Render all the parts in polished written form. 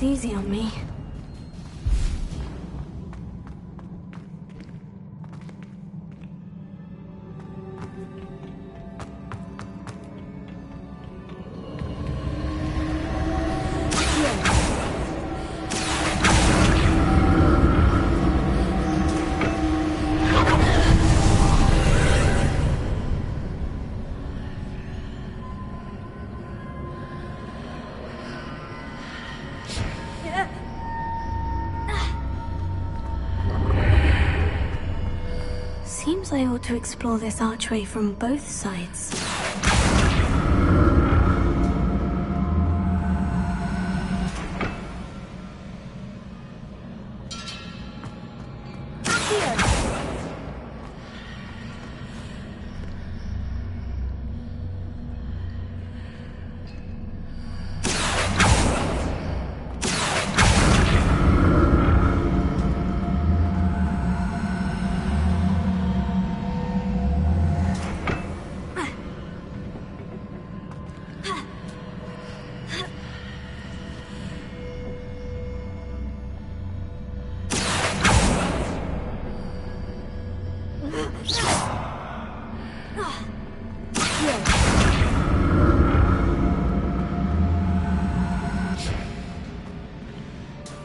this easy on me. Seems I ought to explore this archway from both sides.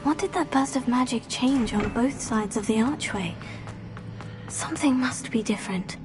What did that burst of magic change on both sides of the archway? Something must be different.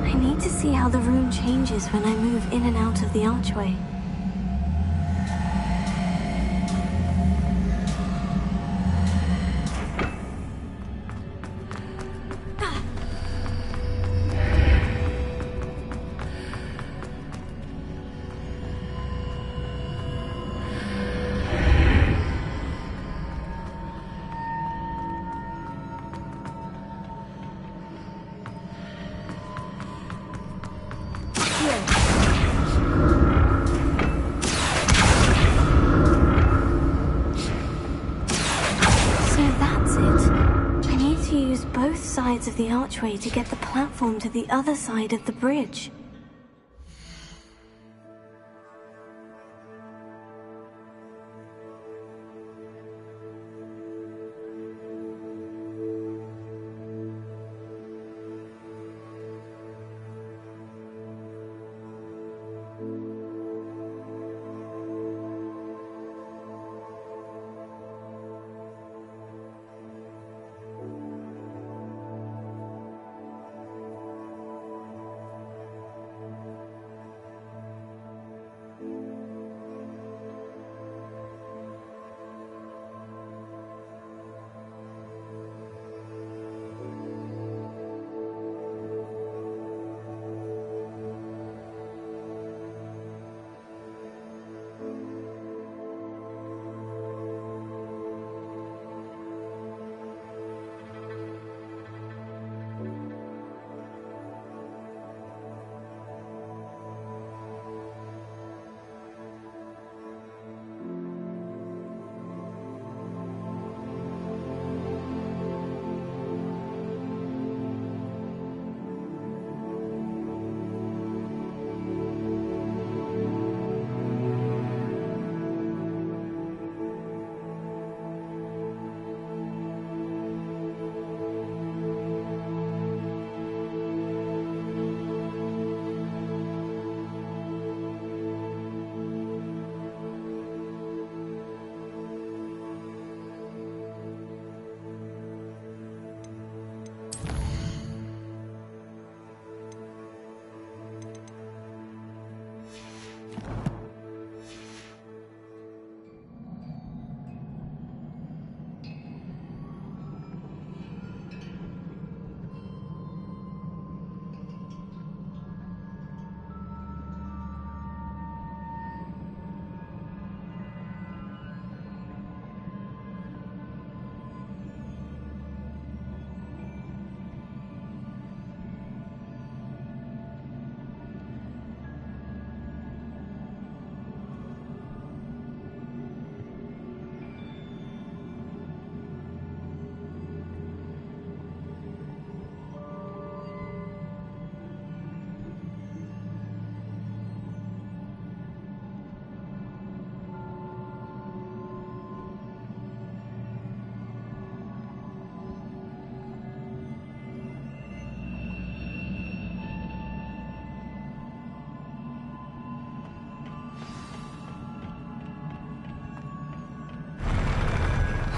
I need to see how the room changes when I move in and out of the archway. Both sides of the archway to get the platform to the other side of the bridge.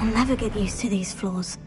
I'll never get used to these floors.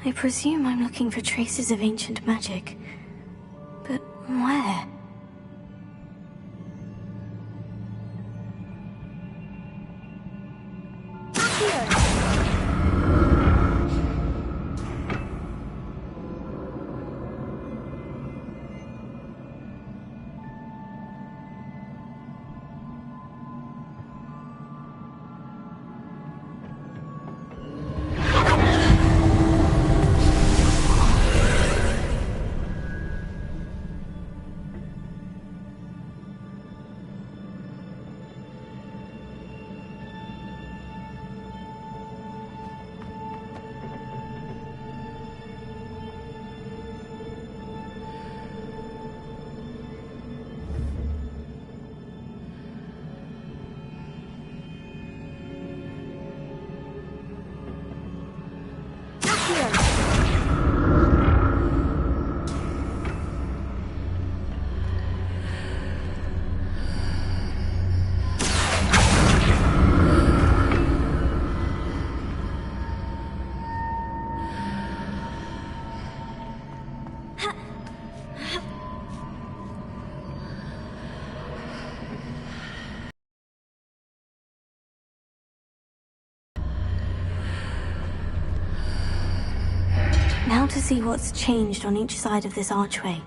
I presume I'm looking for traces of ancient magic. But where? to see what's changed on each side of this archway.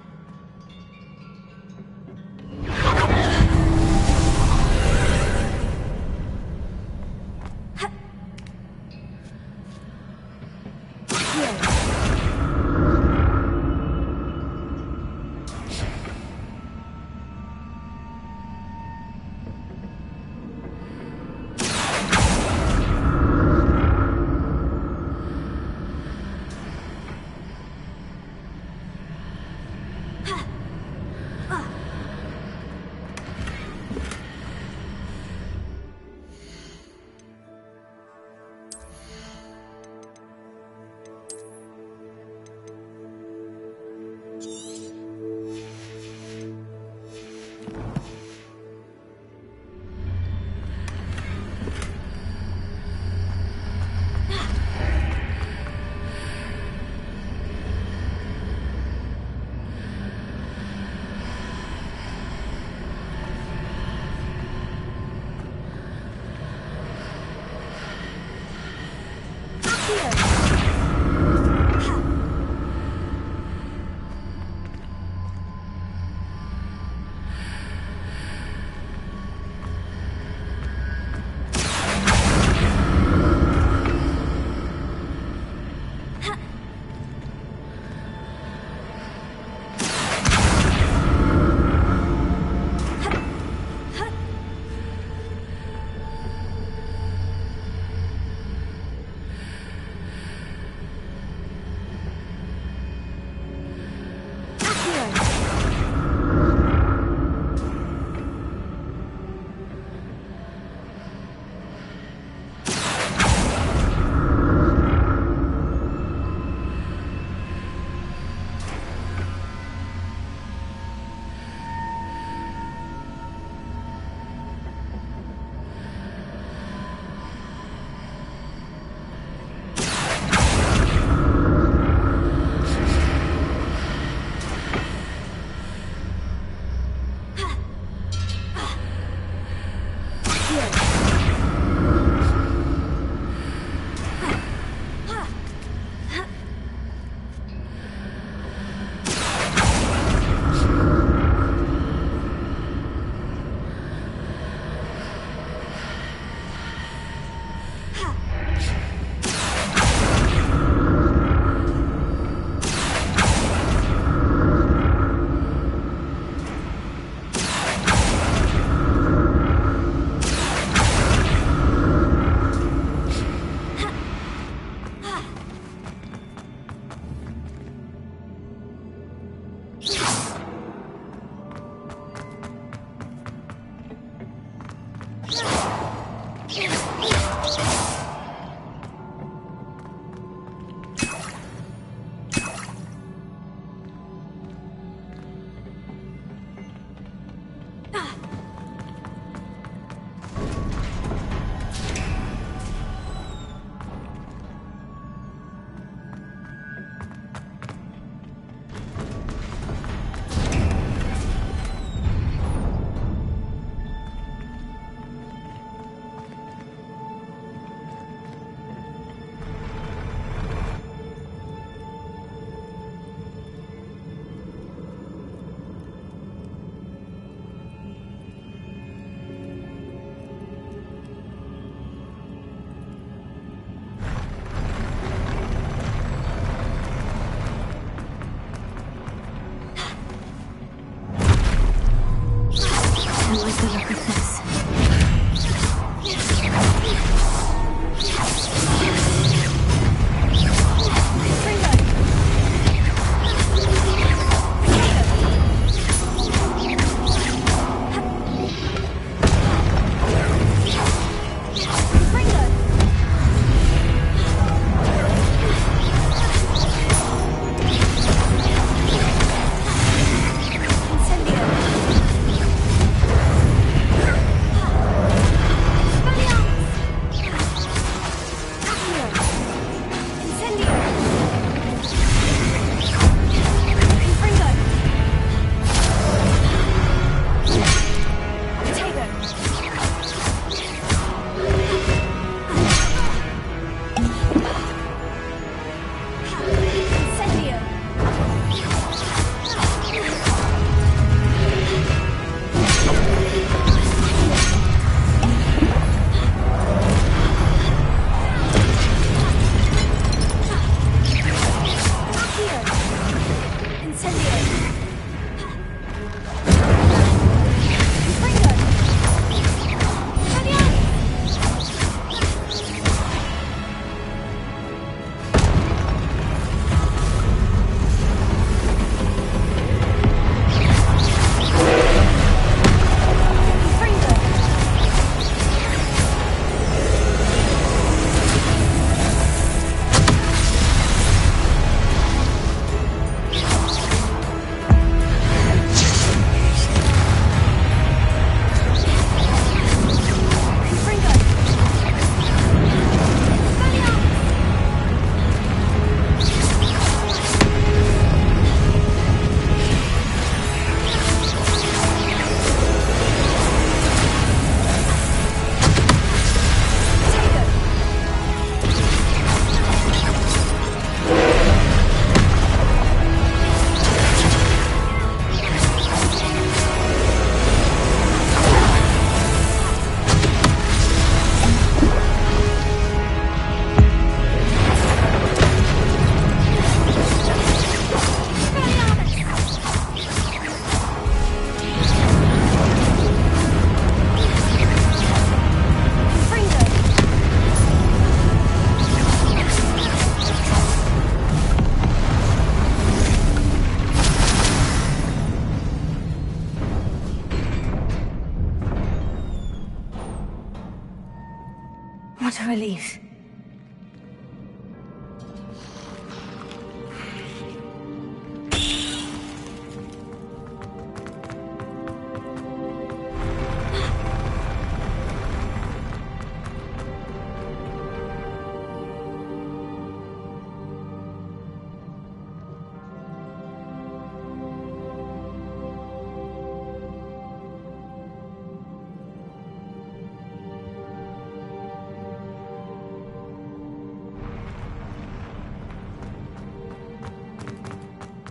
What a relief.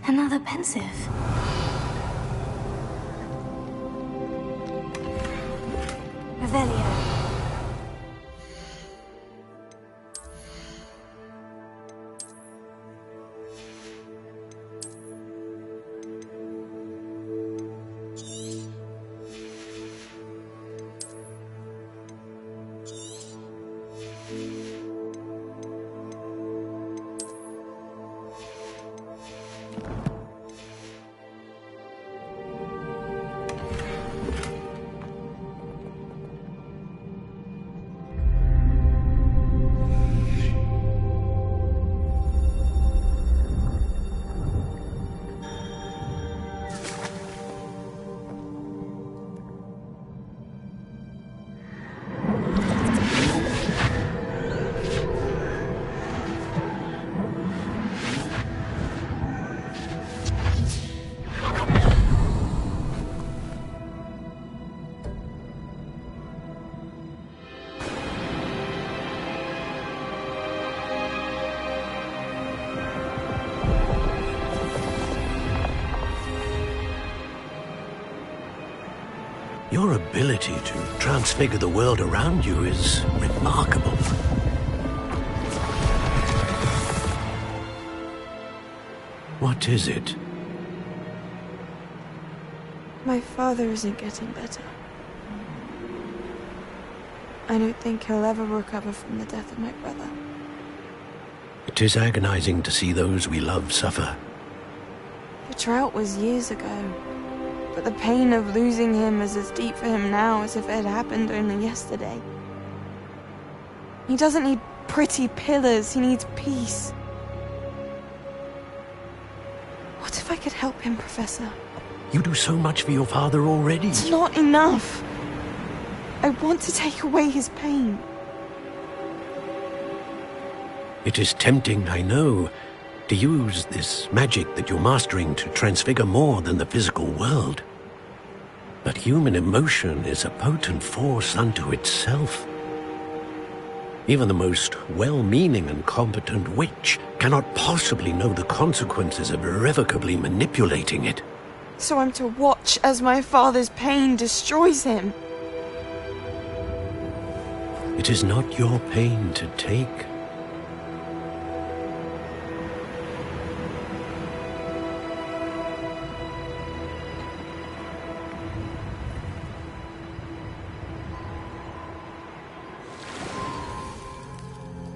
Another pensive. Revelio. Your ability to transfigure the world around you is remarkable. What is it? My father isn't getting better. I don't think he'll ever recover from the death of my brother. It is agonizing to see those we love suffer. The drought was years ago, but the pain of losing him is as deep for him now as if it had happened only yesterday. He doesn't need pretty pillars, he needs peace. What if I could help him, Professor? You do so much for your father already. It's not enough. I want to take away his pain. It is tempting, I know, to use this magic that you're mastering to transfigure more than the physical world. But human emotion is a potent force unto itself. Even the most well-meaning and competent witch cannot possibly know the consequences of irrevocably manipulating it. So I'm to watch as my father's pain destroys him. It is not your pain to take.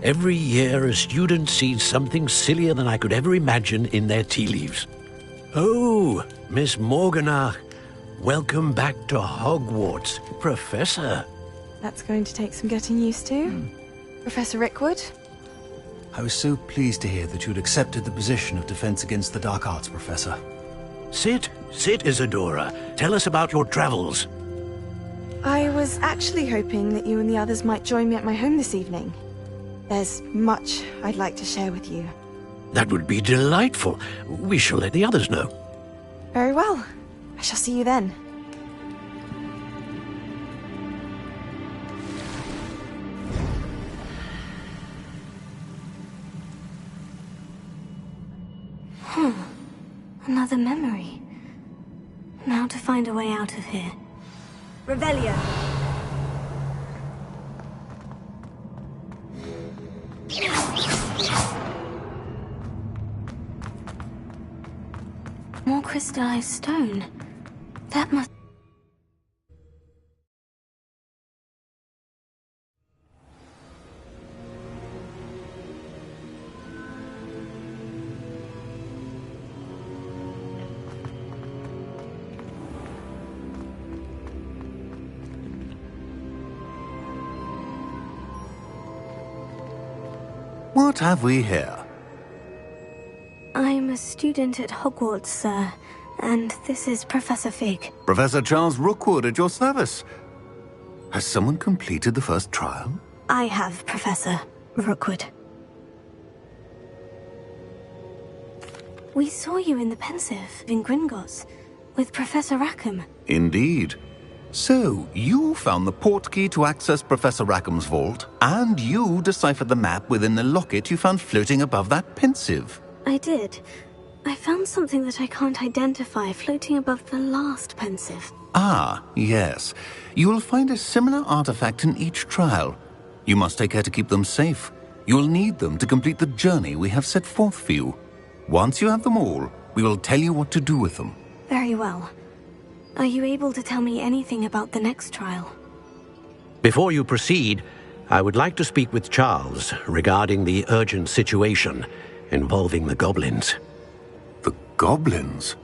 Every year, a student sees something sillier than I could ever imagine in their tea leaves. Oh, Miss Morganach, welcome back to Hogwarts, Professor. That's going to take some getting used to. Professor Rickwood? I was so pleased to hear that you'd accepted the position of Defense Against the Dark Arts, Professor. Sit, Isadora. Tell us about your travels. I was actually hoping that you and the others might join me at my home this evening. There's much I'd like to share with you. That would be delightful. We shall let the others know. Very well. I shall see you then. Another memory. Now to find a way out of here. Revelio. More crystallized stone. That must... What have we here? I'm a student at Hogwarts, sir, and this is Professor Fig. Professor Charles Rookwood at your service. Has someone completed the first trial? I have, Professor Rookwood. We saw you in the Pensive in Gringotts with Professor Rackham. Indeed. So, you found the portkey to access Professor Rackham's vault, and you deciphered the map within the locket you found floating above that Pensive. I did. I found something that I can't identify floating above the last Pensive. Ah, yes. You will find a similar artifact in each trial. You must take care to keep them safe. You will need them to complete the journey we have set forth for you. Once you have them all, we will tell you what to do with them. Very well. Are you able to tell me anything about the next trial? Before you proceed, I would like to speak with Charles regarding the urgent situation involving the goblins. The goblins?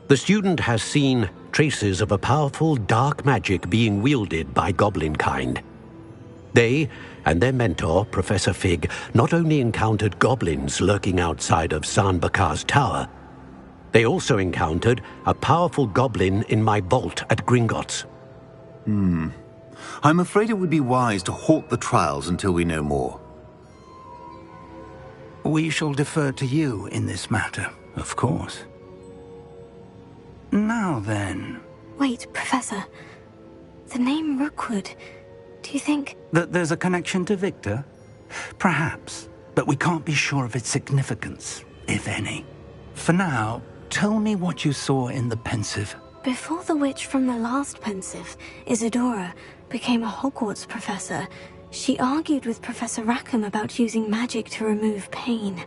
The student has seen traces of a powerful dark magic being wielded by goblin kind. They and their mentor, Professor Fig, not only encountered goblins lurking outside of Sanbakar's tower, they also encountered a powerful goblin in my vault at Gringotts. I'm afraid it would be wise to halt the trials until we know more. We shall defer to you in this matter, of course. Now then... Wait, Professor. The name Rookwood. Do you think... That there's a connection to Victor? Perhaps, but we can't be sure of its significance, if any. For now, tell me what you saw in the Pensive. Before the witch from the last Pensive, Isadora, became a Hogwarts professor, she argued with Professor Rackham about using magic to remove pain.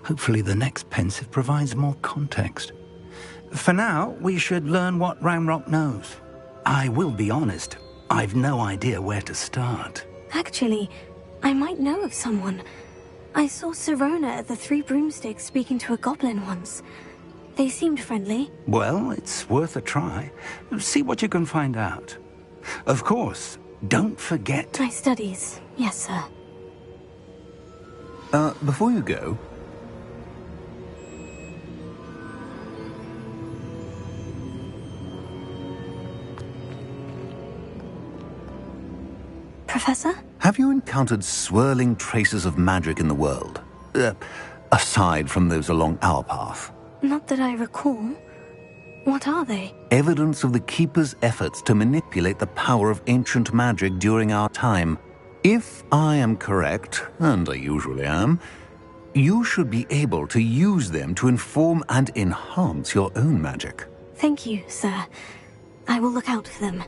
Hopefully the next Pensive provides more context. For now, we should learn what Ranrock knows. I will be honest, I've no idea where to start. Actually, I might know of someone. I saw Sirona at the Three Broomsticks speaking to a goblin once. They seemed friendly. Well, it's worth a try. See what you can find out. Of course, don't forget... My studies, yes, sir. Before you go... Professor? Have you encountered swirling traces of magic in the world? Aside from those along our path? Not that I recall. What are they? Evidence of the Keeper's efforts to manipulate the power of ancient magic during our time. If I am correct, and I usually am, you should be able to use them to inform and enhance your own magic. Thank you, sir. I will look out for them.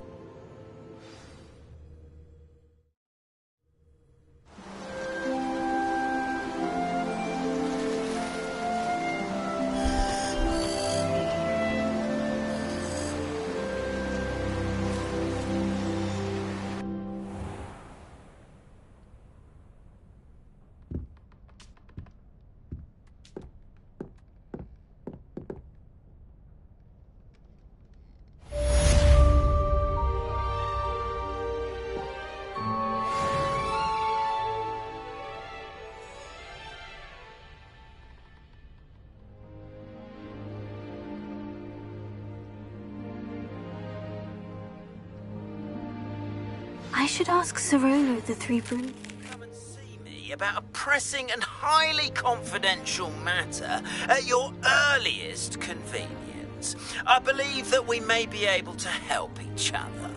I should ask Sirona of the Three Broom... Come and see me about a pressing and highly confidential matter at your earliest convenience. I believe that we may be able to help each other.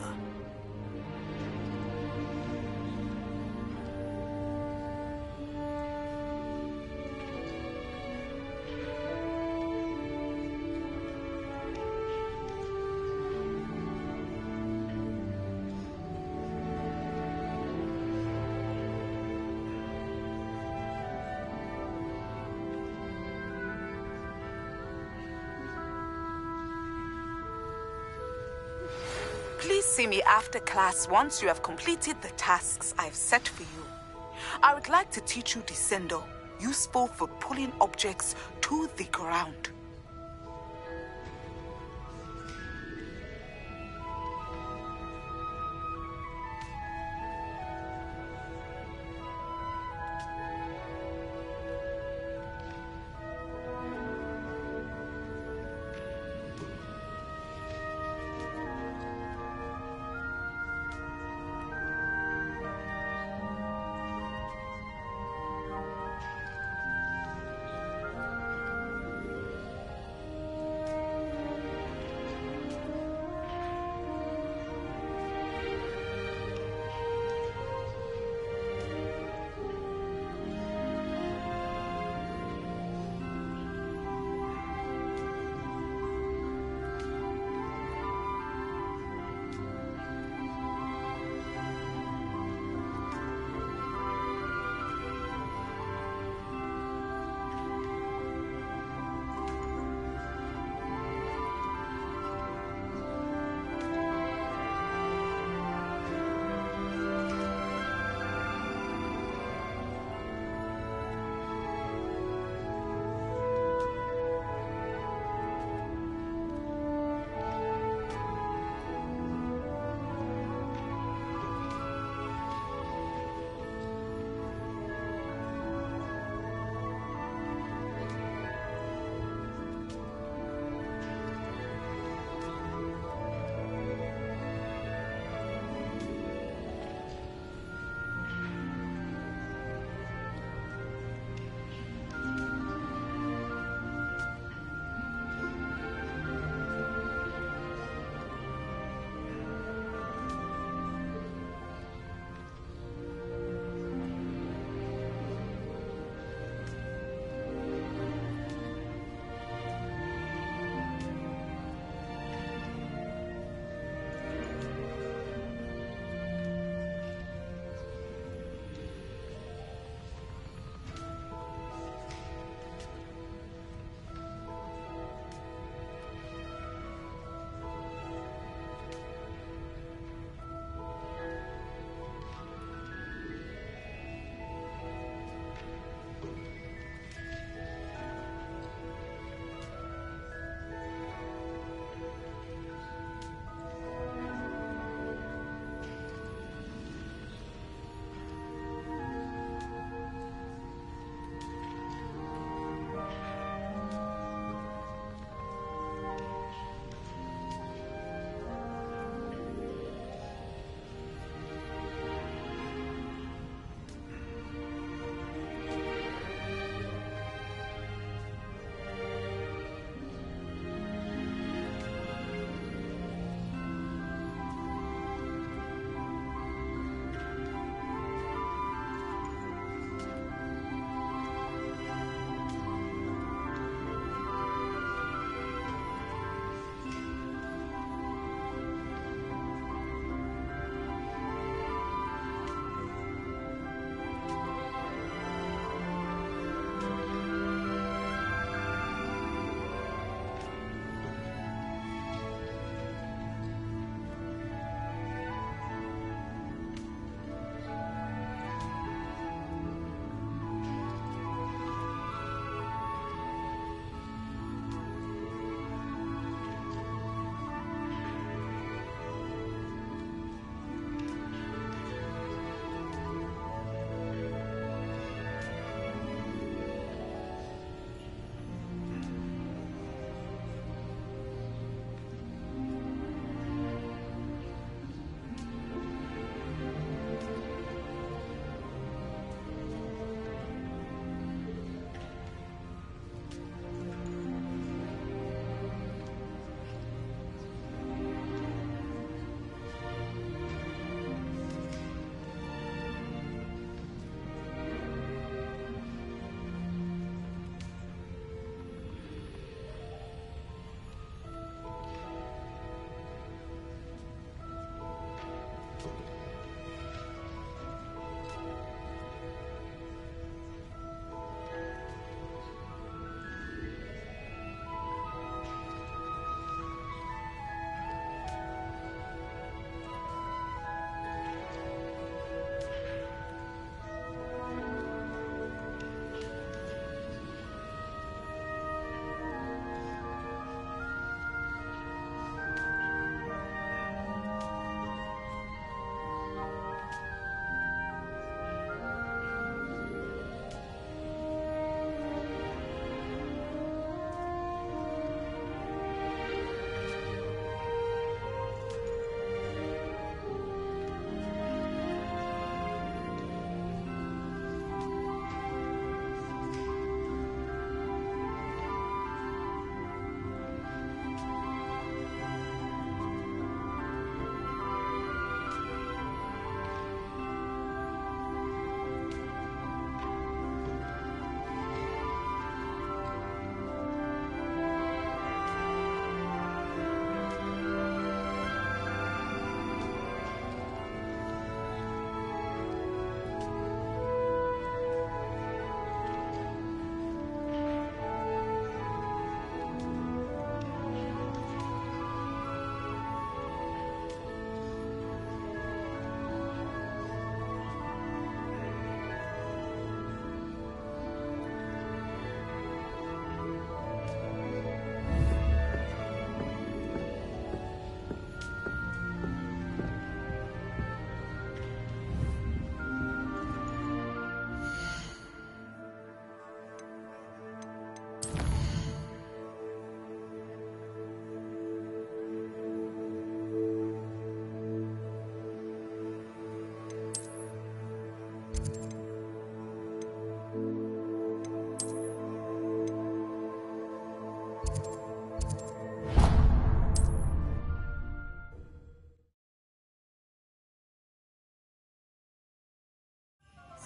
Please see me after class once you have completed the tasks I've set for you. I would like to teach you Descendo, useful for pulling objects to the ground.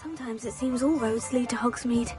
Sometimes it seems all roads lead to Hogsmeade.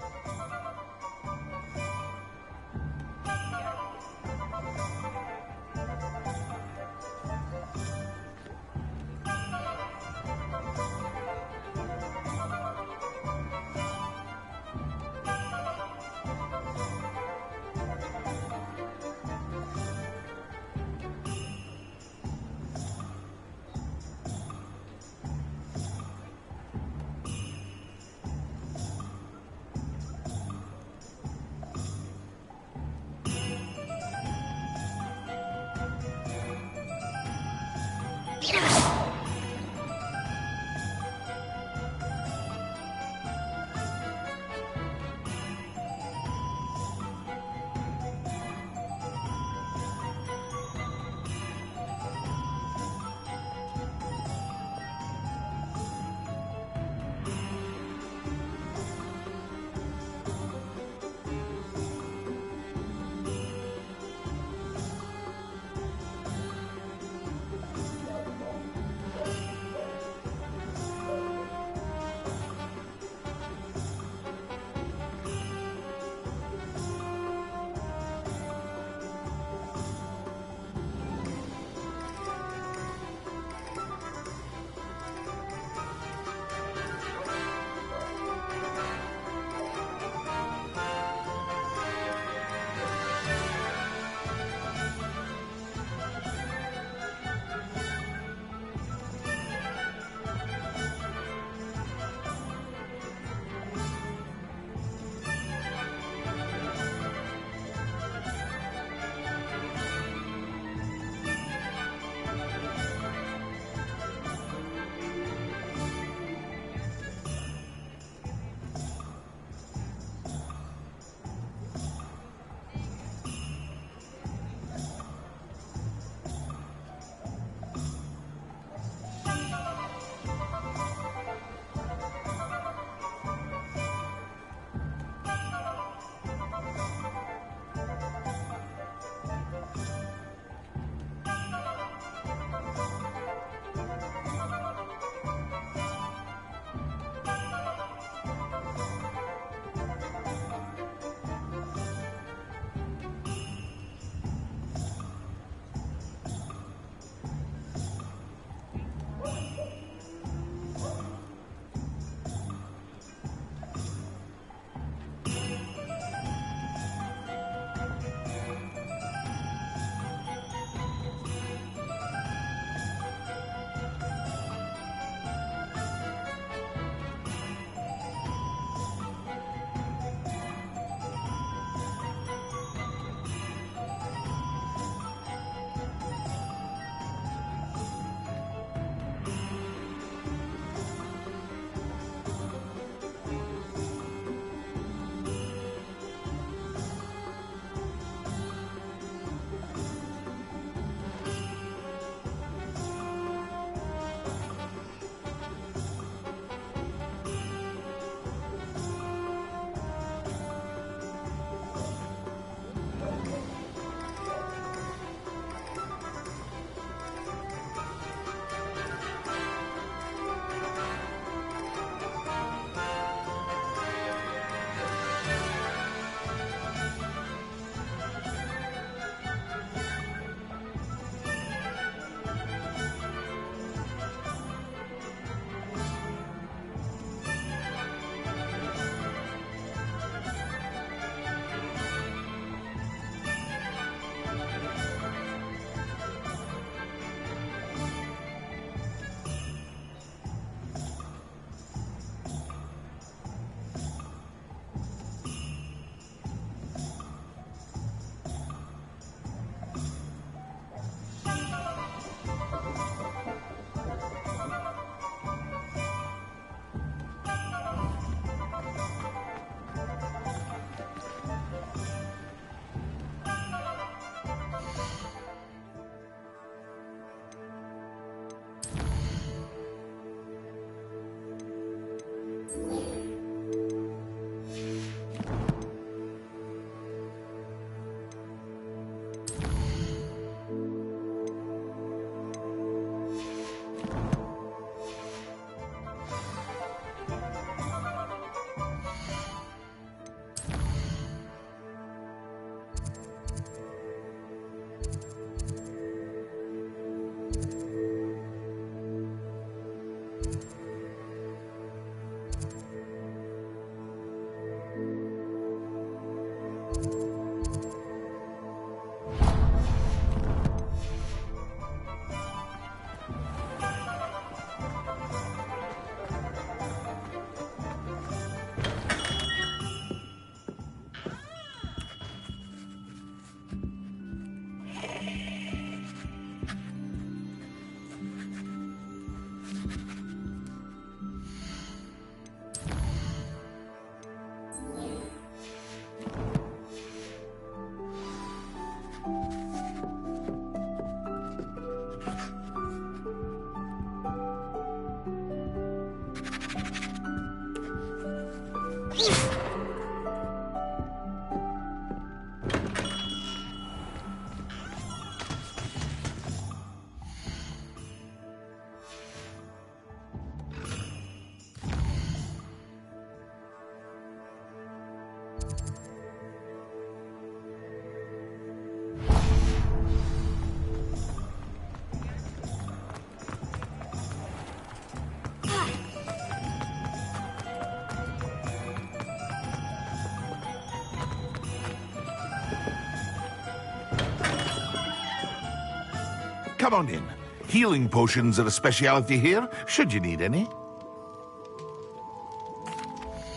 Come on in. Healing potions are a speciality here, should you need any.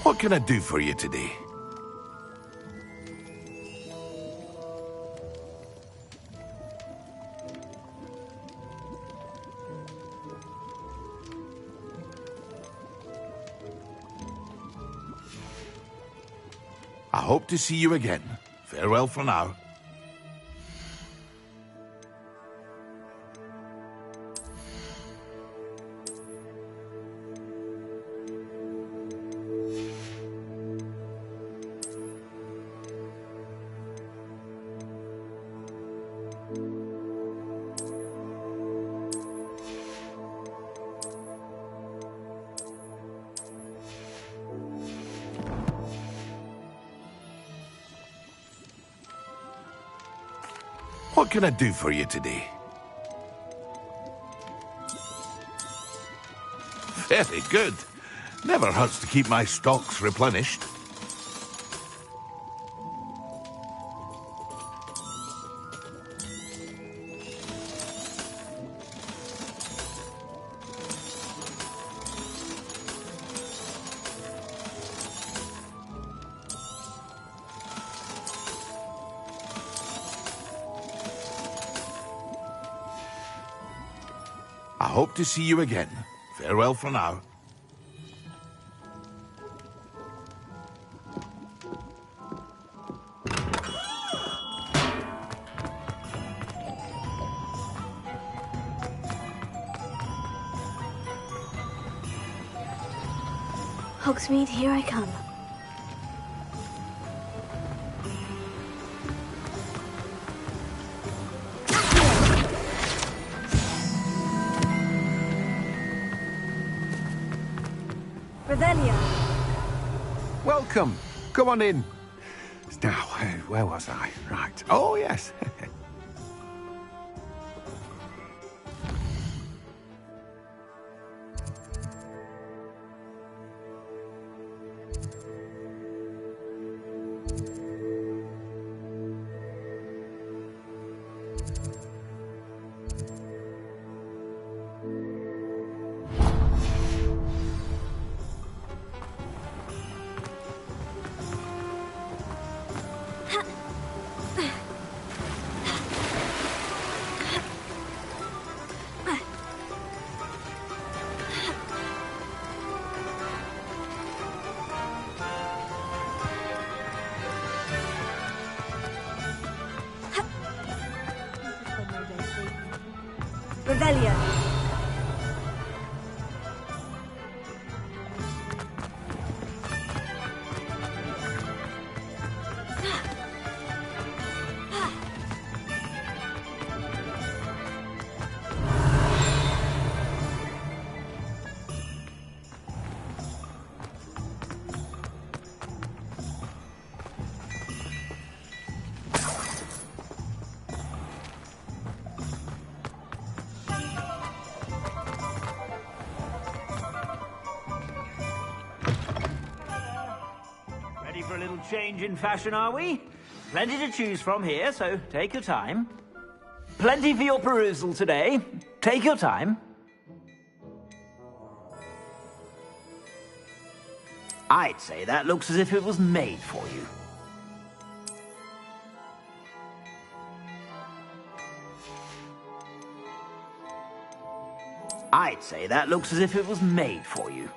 What can I do for you today? I hope to see you again. Farewell for now. What can I do for you today? Very good. Never hurts to keep my stocks replenished. I hope to see you again. Farewell for now. Hogsmeade, here I come. Welcome. Come on in. Now, where was I? Right. Oh, yes. Revelio. For a little change in fashion, are we? Plenty to choose from here, so take your time. Plenty for your perusal today. Take your time. I'd say that looks as if it was made for you. I'd say that looks as if it was made for you.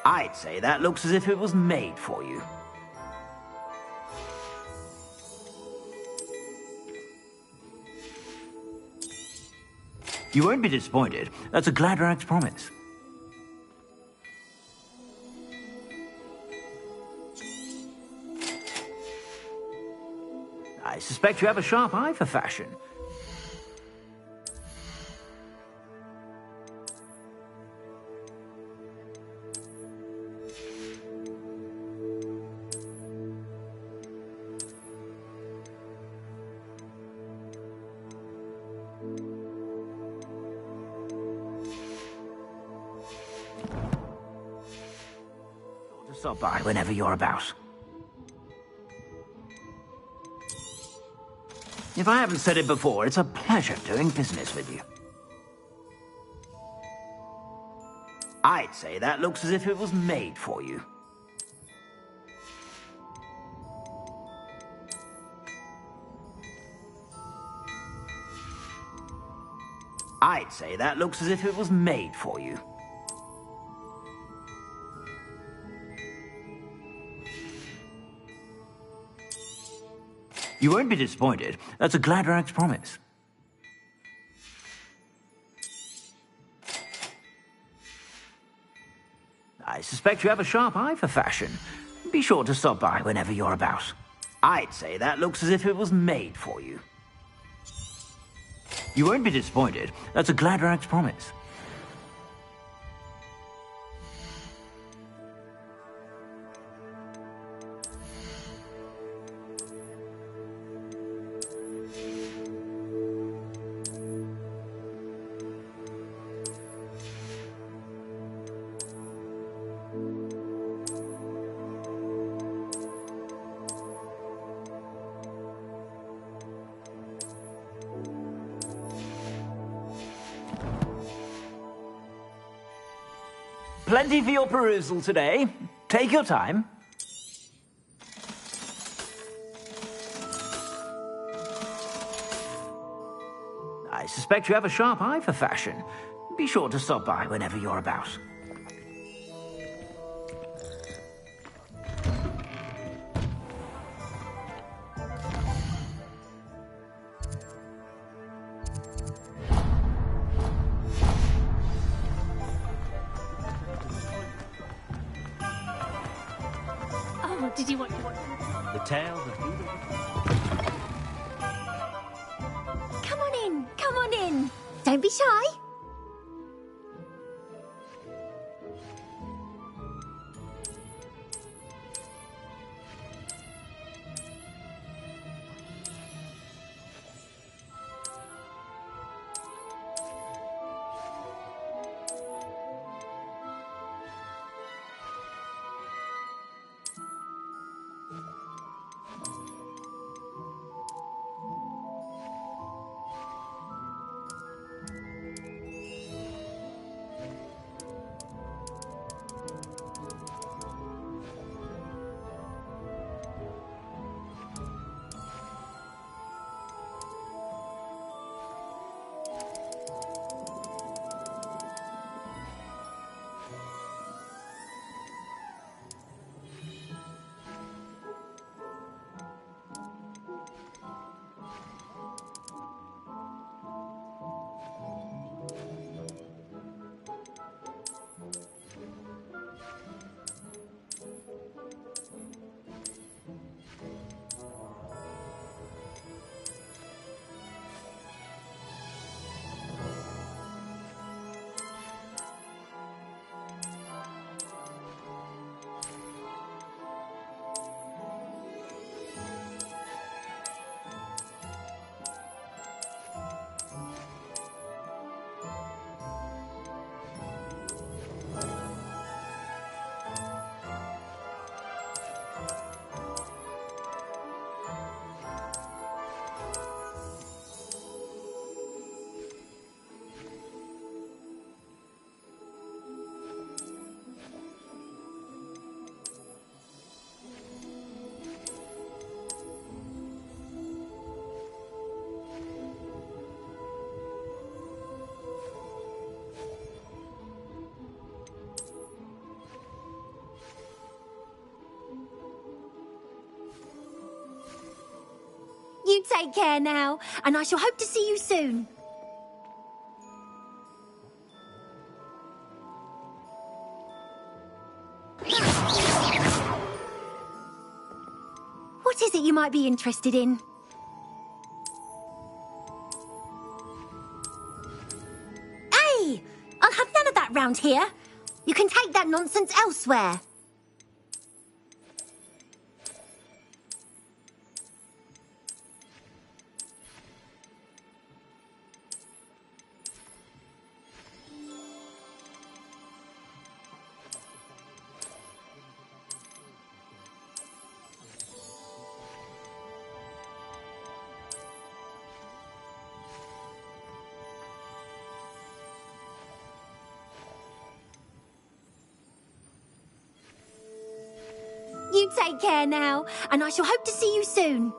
I'd say that looks as if it was made for you. You won't be disappointed. That's a Gladrag's promise. I suspect you have a sharp eye for fashion. Stop by whenever you're about. If I haven't said it before, it's a pleasure doing business with you. I'd say that looks as if it was made for you. I'd say that looks as if it was made for you. You won't be disappointed. That's a Gladrag's promise. I suspect you have a sharp eye for fashion. Be sure to stop by whenever you're about. I'd say that looks as if it was made for you. You won't be disappointed. That's a Gladrag's promise. Plenty for your perusal today. Take your time. I suspect you have a sharp eye for fashion. Be sure to stop by whenever you're about. Oh, did you want The tale that Come on in. Come on in. Don't be shy. You take care now, and I shall hope to see you soon. What is it you might be interested in? Hey! I'll have none of that round here. You can take that nonsense elsewhere. You take care now, and I shall hope to see you soon.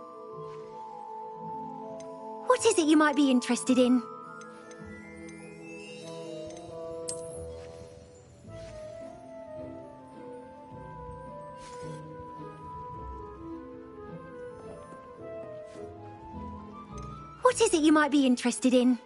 What is it you might be interested in? What is it you might be interested in?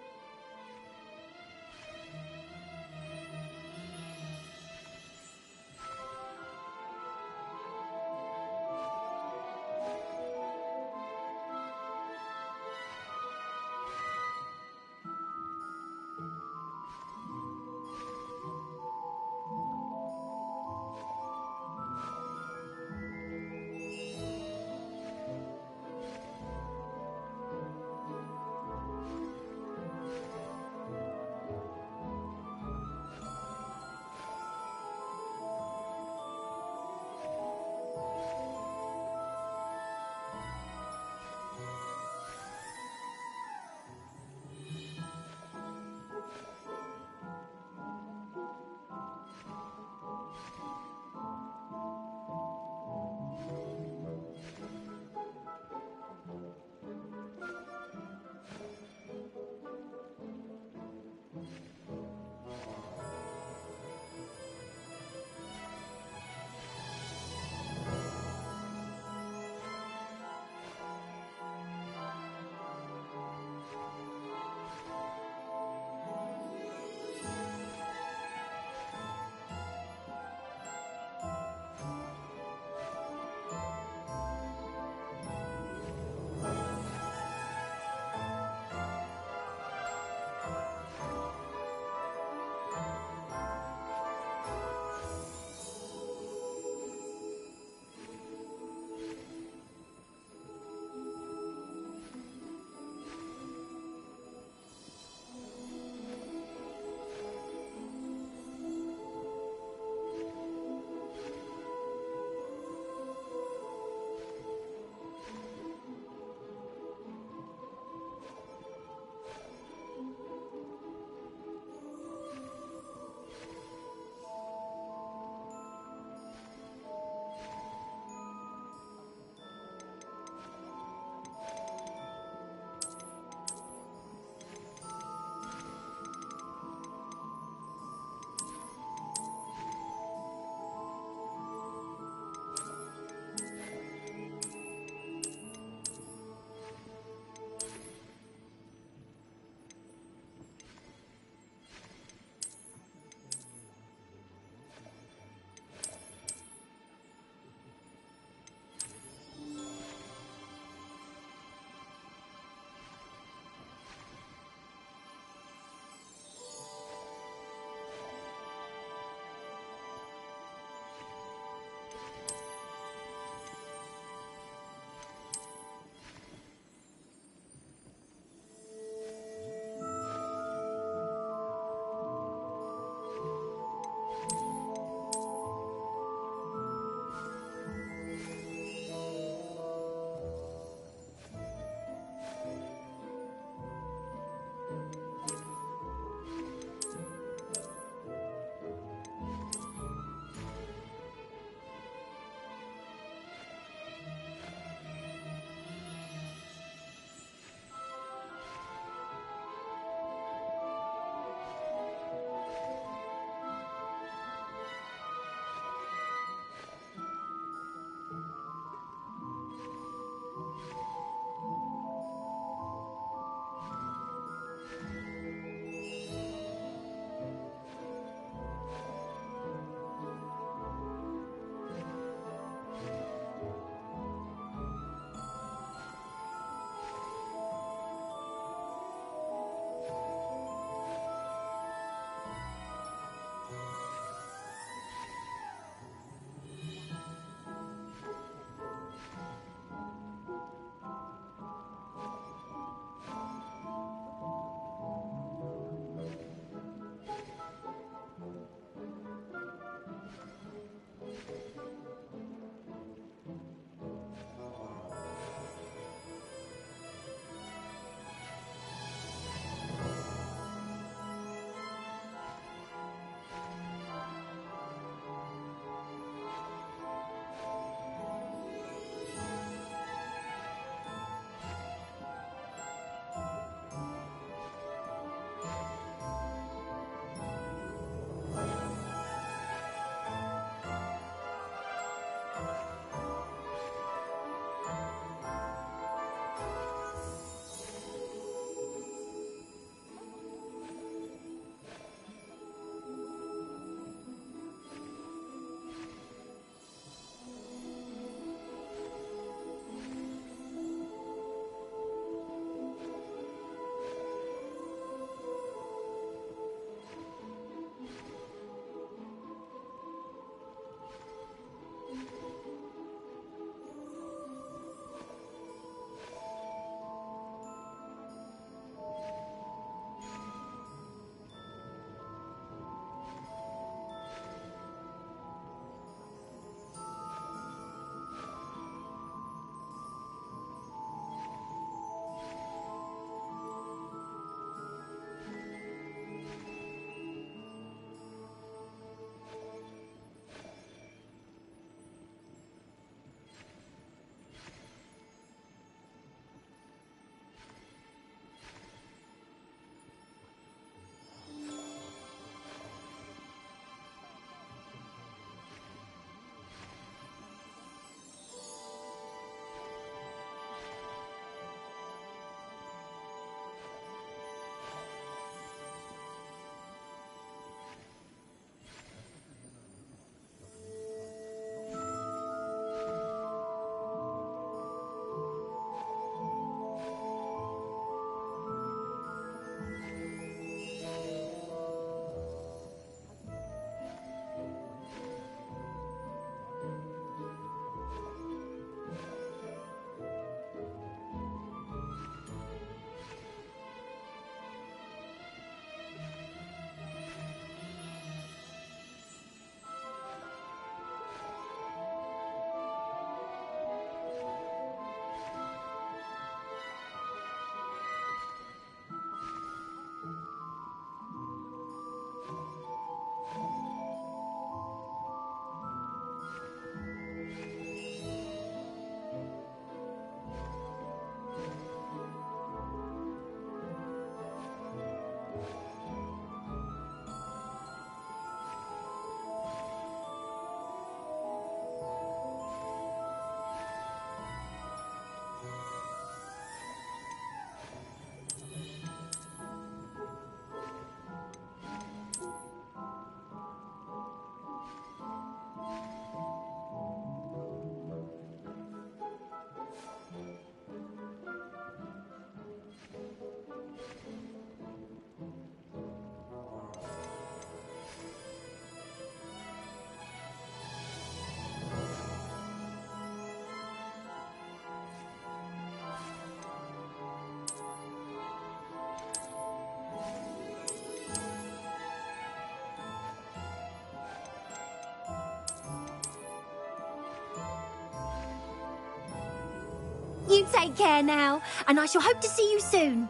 You take care now, and I shall hope to see you soon.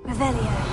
Revelio.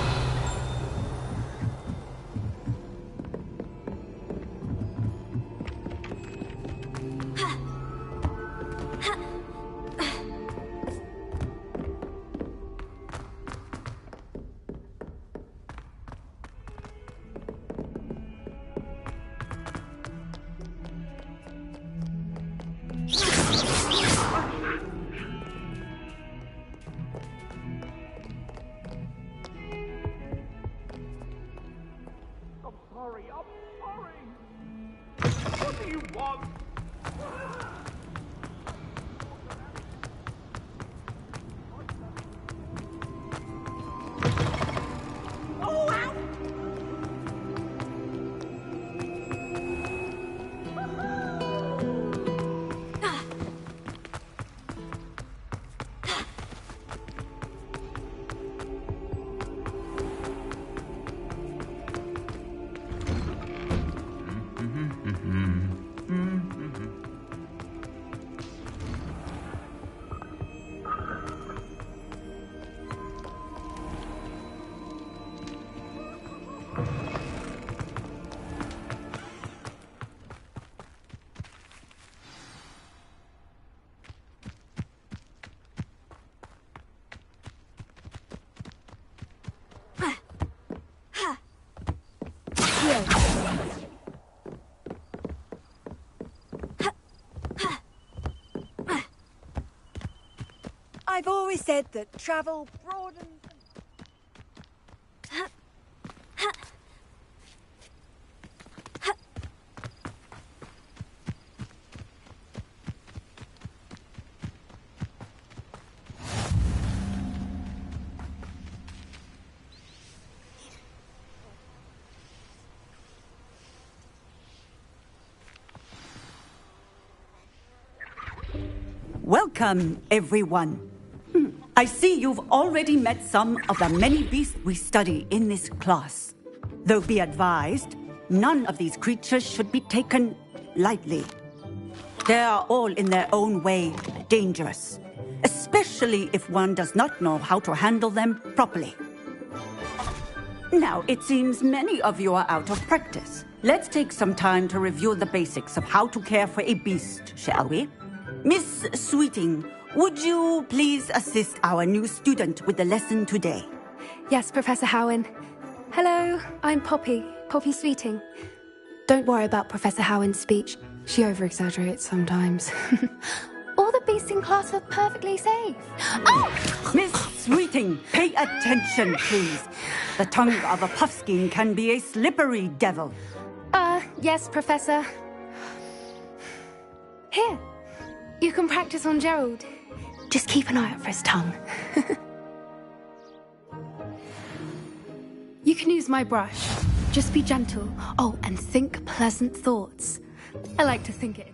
I've always said that travel broadens... Welcome, everyone. I see you've already met some of the many beasts we study in this class. Though be advised, none of these creatures should be taken lightly. They are all in their own way dangerous, especially if one does not know how to handle them properly. Now, it seems many of you are out of practice. Let's take some time to review the basics of how to care for a beast, shall we? Miss Sweeting, would you please assist our new student with the lesson today? Yes, Professor Howen. Hello, I'm Poppy Sweeting. Don't worry about Professor Howen's speech. She over-exaggerates sometimes. All the beasts in class are perfectly safe. Oh! Miss Sweeting, pay attention, please. The tongue of a puffskein can be a slippery devil. Yes, Professor. Here, you can practice on Gerald. Just keep an eye out for his tongue. You can use my brush. Just be gentle. Oh, and think pleasant thoughts. I like to think it.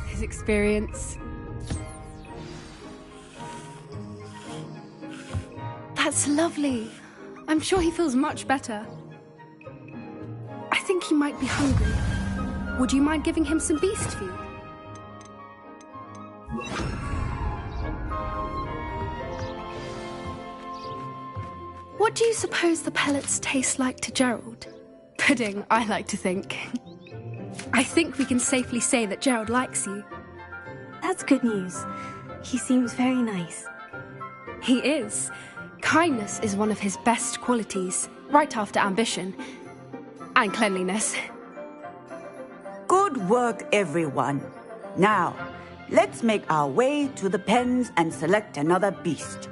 His experience. That's lovely. I'm sure he feels much better. I think he might be hungry. Would you mind giving him some beast food? What do you suppose the pellets taste like to Gerald? Pudding, I like to think. I think we can safely say that Gerald likes you. That's good news. He seems very nice. He is. Kindness is one of his best qualities, right after ambition. And cleanliness. Good work, everyone. Now, let's make our way to the pens and select another beast.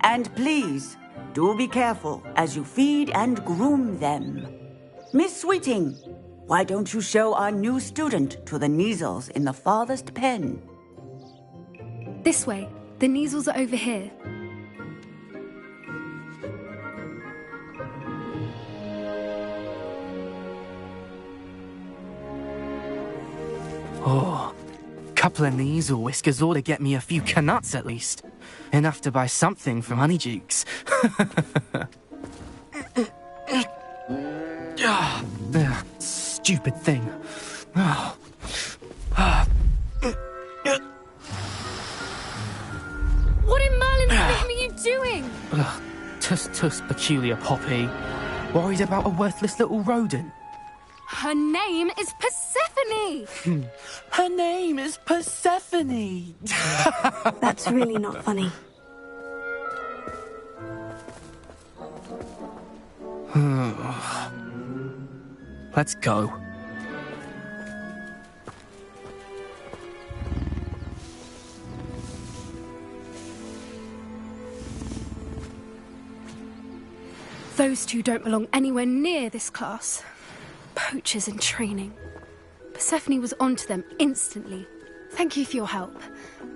And please, do be careful as you feed and groom them. Miss Sweeting, why don't you show our new student to the Kneazles in the farthest pen? This way. The Kneazles are over here. Oh, couple of Kneazle whiskers ought to get me a few canuts at least. Enough to buy something from Honeydukes. Stupid thing. What in Merlin's name are you doing? Tuss, peculiar Poppy. Worried about a worthless little rodent. Her name is Persephone! Her name is Persephone! That's really not funny. Let's go. Those two don't belong anywhere near this class. Poachers in training. Persephone was onto them instantly. Thank you for your help.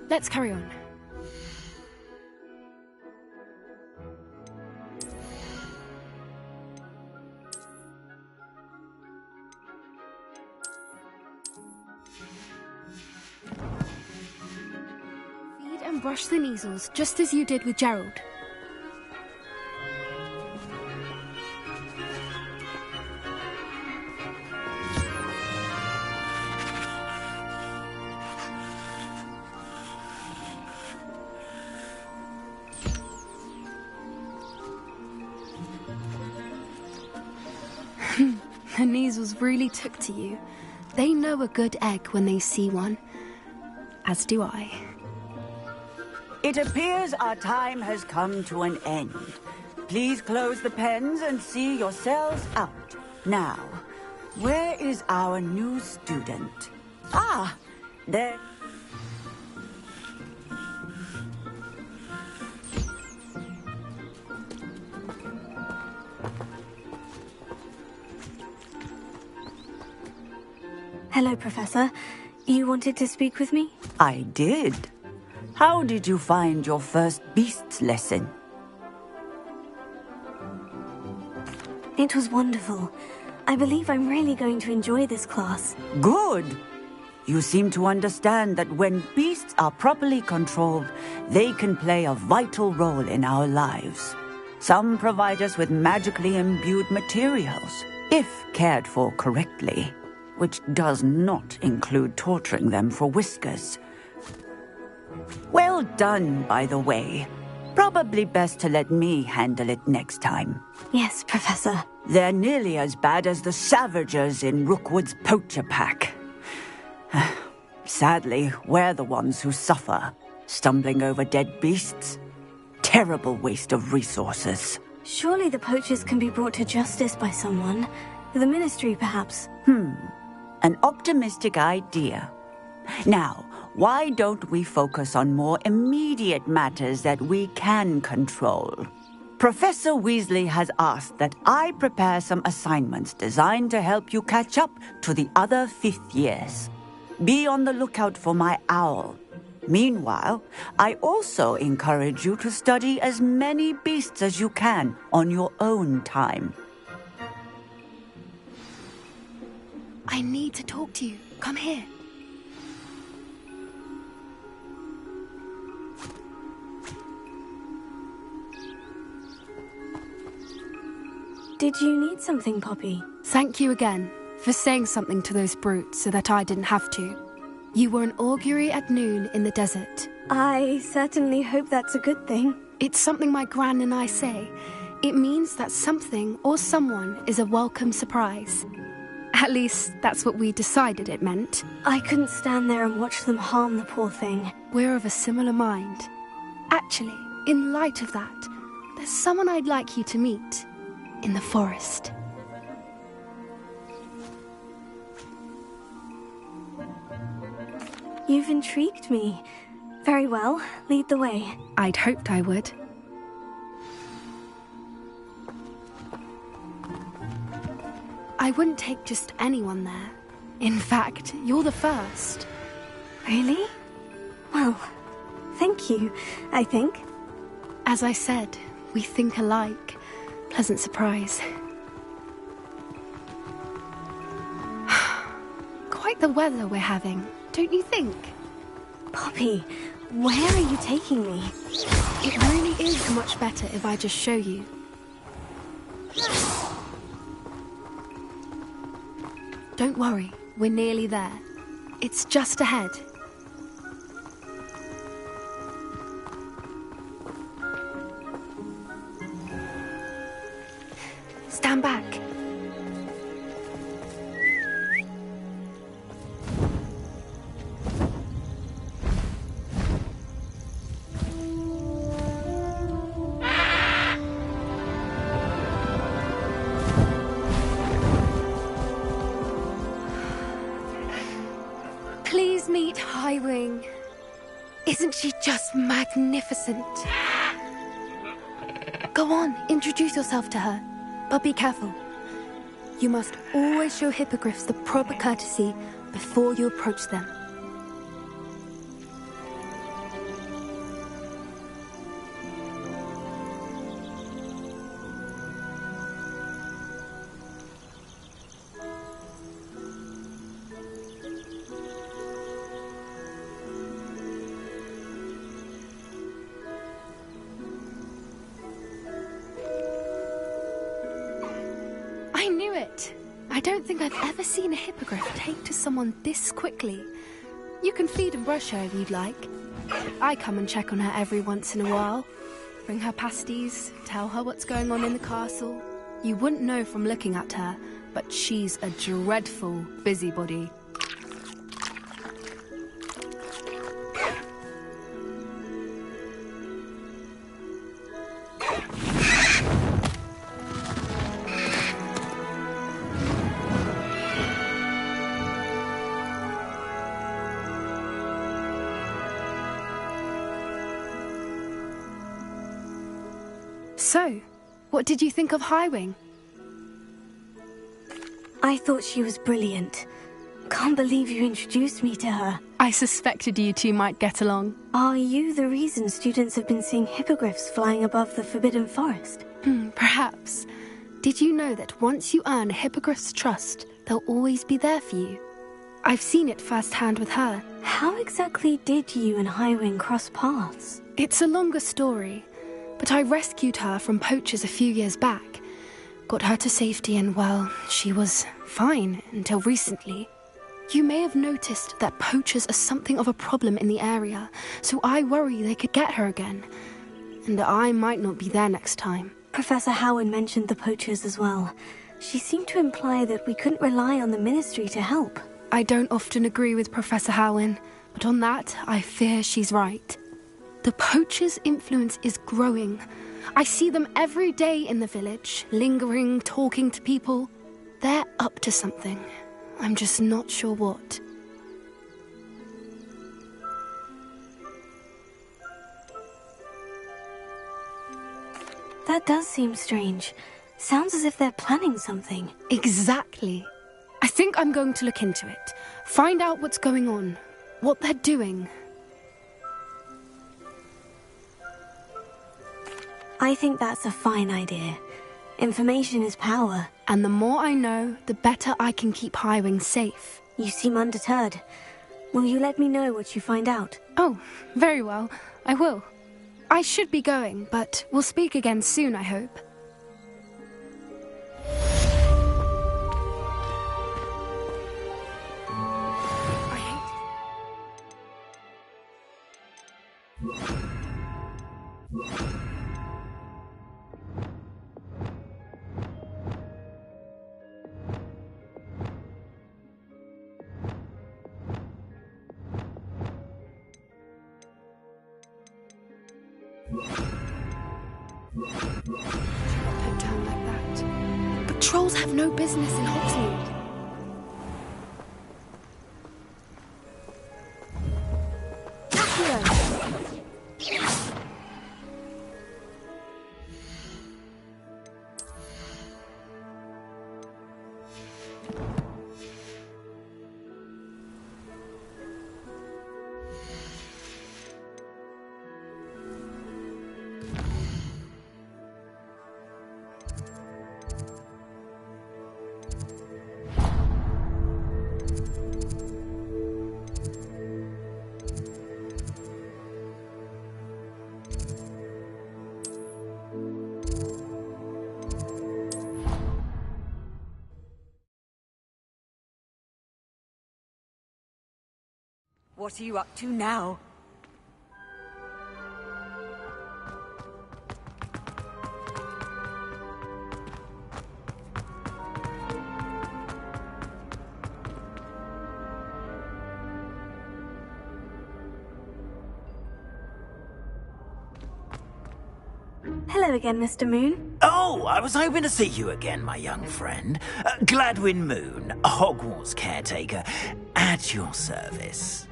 Let's carry on. Feed and brush the Kneazles, just as you did with Gerald. The Kneazles really took to you. They know a good egg when they see one. As do I. It appears our time has come to an end. Please close the pens and see yourselves out. Now, where is our new student? Ah, there. Hello, Professor. You wanted to speak with me? I did. How did you find your first beasts lesson? It was wonderful. I believe I'm really going to enjoy this class. Good. You seem to understand that when beasts are properly controlled, they can play a vital role in our lives. Some provide us with magically imbued materials, if cared for correctly, which does not include torturing them for whiskers. Well done, by the way. Probably best to let me handle it next time. Yes, Professor. They're nearly as bad as the Savagers in Rookwood's poacher pack. Sadly, we're the ones who suffer, stumbling over dead beasts. Terrible waste of resources. Surely the poachers can be brought to justice by someone. The Ministry, perhaps. An optimistic idea. Now, why don't we focus on more immediate matters that we can control? Professor Weasley has asked that I prepare some assignments designed to help you catch up to the other 5th years. Be on the lookout for my owl. Meanwhile, I also encourage you to study as many beasts as you can on your own time. I need to talk to you. Come here. Did you need something, Poppy? Thank you again for saying something to those brutes so that I didn't have to. You were an augury at noon in the desert. I certainly hope that's a good thing. It's something my gran and I say. It means that something or someone is a welcome surprise. At least, that's what we decided it meant. I couldn't stand there and watch them harm the poor thing. We're of a similar mind. Actually, in light of that, there's someone I'd like you to meet. In the forest. You've intrigued me. Very well, lead the way. I'd hoped I would. I wouldn't take just anyone there. In fact, you're the first. Really? Well, thank you, I think. As I said, we think alike. Pleasant surprise. Quite the weather we're having, don't you think? Poppy, where are you taking me? It really is much better if I just show you. Don't worry, we're nearly there. It's just ahead. Stand back. Please meet Highwing. Isn't she just magnificent? Go on, introduce yourself to her. But be careful. You must always show hippogriffs the proper courtesy before you approach them. I knew it! I don't think I've ever seen a hippogriff take to someone this quickly. You can feed and brush her if you'd like. I come and check on her every once in a while. Bring her pasties, tell her what's going on in the castle. You wouldn't know from looking at her, but she's a dreadful busybody. So, what did you think of Highwing? I thought she was brilliant. Can't believe you introduced me to her. I suspected you two might get along. Are you the reason students have been seeing hippogriffs flying above the Forbidden Forest? Perhaps. Did you know that once you earn a hippogriff's trust, they'll always be there for you? I've seen it firsthand with her. How exactly did you and Highwing cross paths? It's a longer story, but I rescued her from poachers a few years back. Got her to safety and, well, she was fine until recently. You may have noticed that poachers are something of a problem in the area, so I worry they could get her again. And I might not be there next time. Professor Howard mentioned the poachers as well. She seemed to imply that we couldn't rely on the Ministry to help. I don't often agree with Professor Howin, but on that, I fear she's right. The poachers' influence is growing. I see them every day in the village, lingering, talking to people. They're up to something. I'm just not sure what. That does seem strange. Sounds as if they're planning something. Exactly. I think I'm going to look into it. Find out what's going on. What they're doing. I think that's a fine idea. Information is power. And the more I know, the better I can keep Highwing safe. You seem undeterred. Will you let me know what you find out? Oh, very well. I will. I should be going, but we'll speak again soon, I hope. Put down like that. But trolls have no business in Hogsmeade. What are you up to now? Hello again, Mr. Moon. Oh, I was hoping to see you again, my young friend. Gladwin Moon, Hogwarts caretaker, at your service.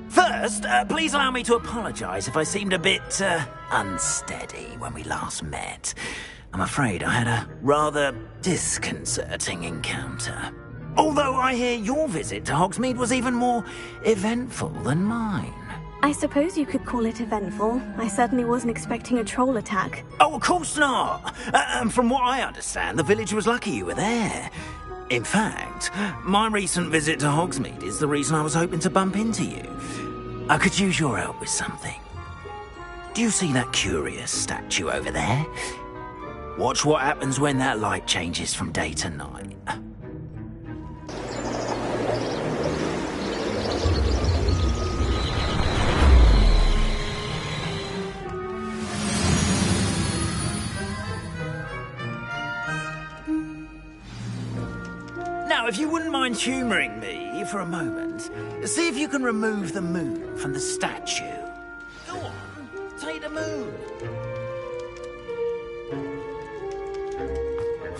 First, please allow me to apologise if I seemed a bit, unsteady when we last met. I'm afraid I had a rather disconcerting encounter. Although I hear your visit to Hogsmeade was even more eventful than mine. I suppose you could call it eventful. I certainly wasn't expecting a troll attack. Oh, of course not! And from what I understand, the village was lucky you were there. In fact, my recent visit to Hogsmeade is the reason I was hoping to bump into you. I could use your help with something. Do you see that curious statue over there? Watch what happens when that light changes from day to night. Now, if you wouldn't mind humouring me for a moment, see if you can remove the moon from the statue. Go on, take the moon.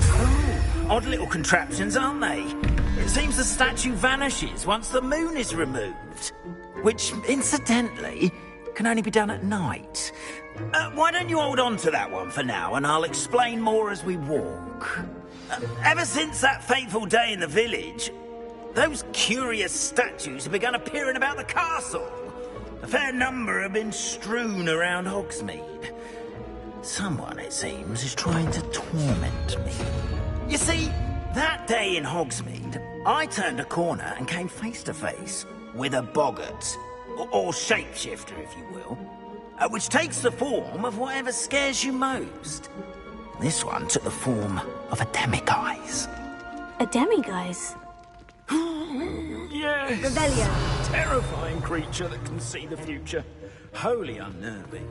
Oh, odd little contraptions, aren't they? It seems the statue vanishes once the moon is removed. Which, incidentally, can only be done at night. Why don't you hold on to that one for now, and I'll explain more as we walk. Ever since that fateful day in the village, those curious statues have begun appearing about the castle. A fair number have been strewn around Hogsmeade. Someone, it seems, is trying to torment me. You see, that day in Hogsmeade, I turned a corner and came face to face with a boggart, or shapeshifter, if you will, which takes the form of whatever scares you most. This one took the form of a demiguise. A demiguise? Yes! Revelio. Terrifying creature that can see the future. Wholly unnerving.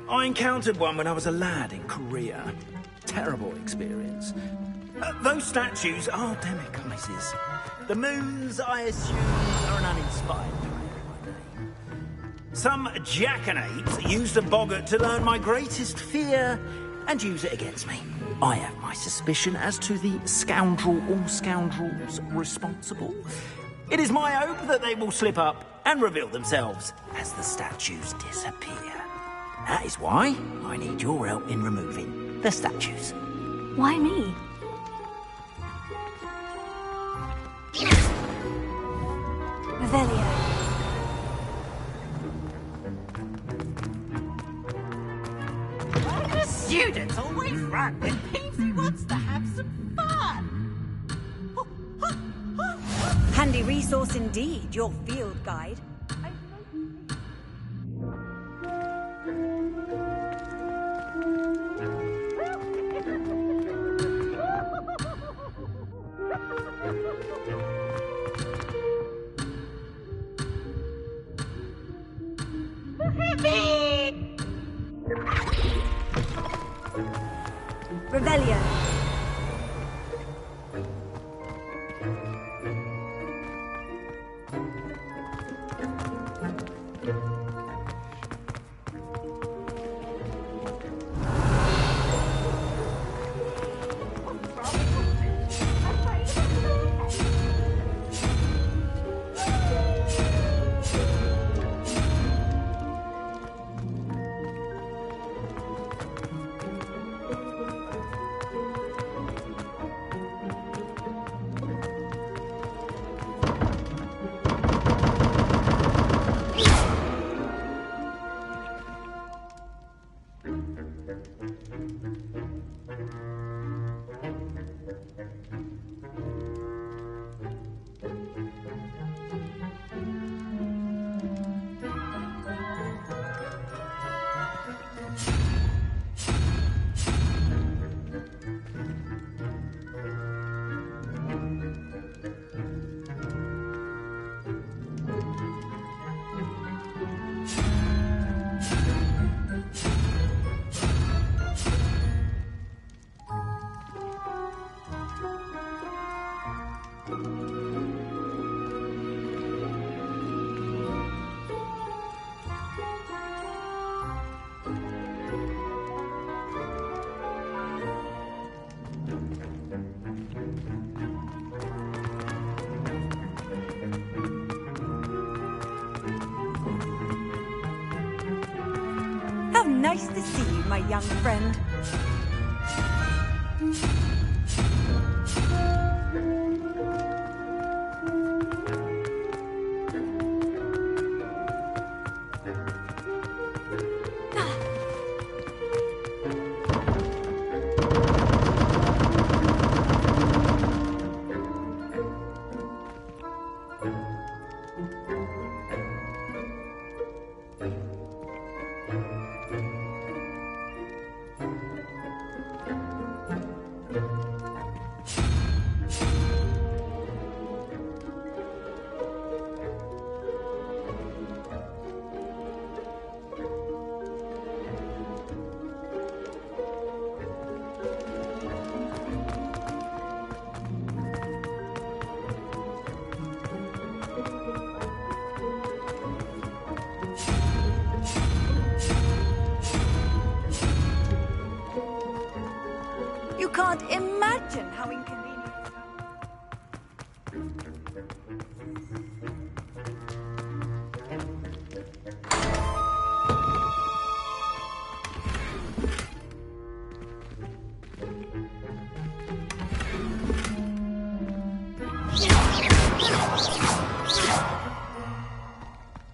I encountered one when I was a lad in Korea. Terrible experience. Those statues are demiguises. The moons, I assume, are an uninspired name. Some jackanapes used a boggart to learn my greatest fear and use it against me. I have my suspicion as to the scoundrel or scoundrels responsible. It is my hope that they will slip up and reveal themselves as the statues disappear. That is why I need your help in removing the statues. Why me? Revelio. Students always run when Peasy wants to have some fun. Handy resource indeed, your field guide. Revelio. How nice to see you, my young friend. You can't imagine how inconvenient.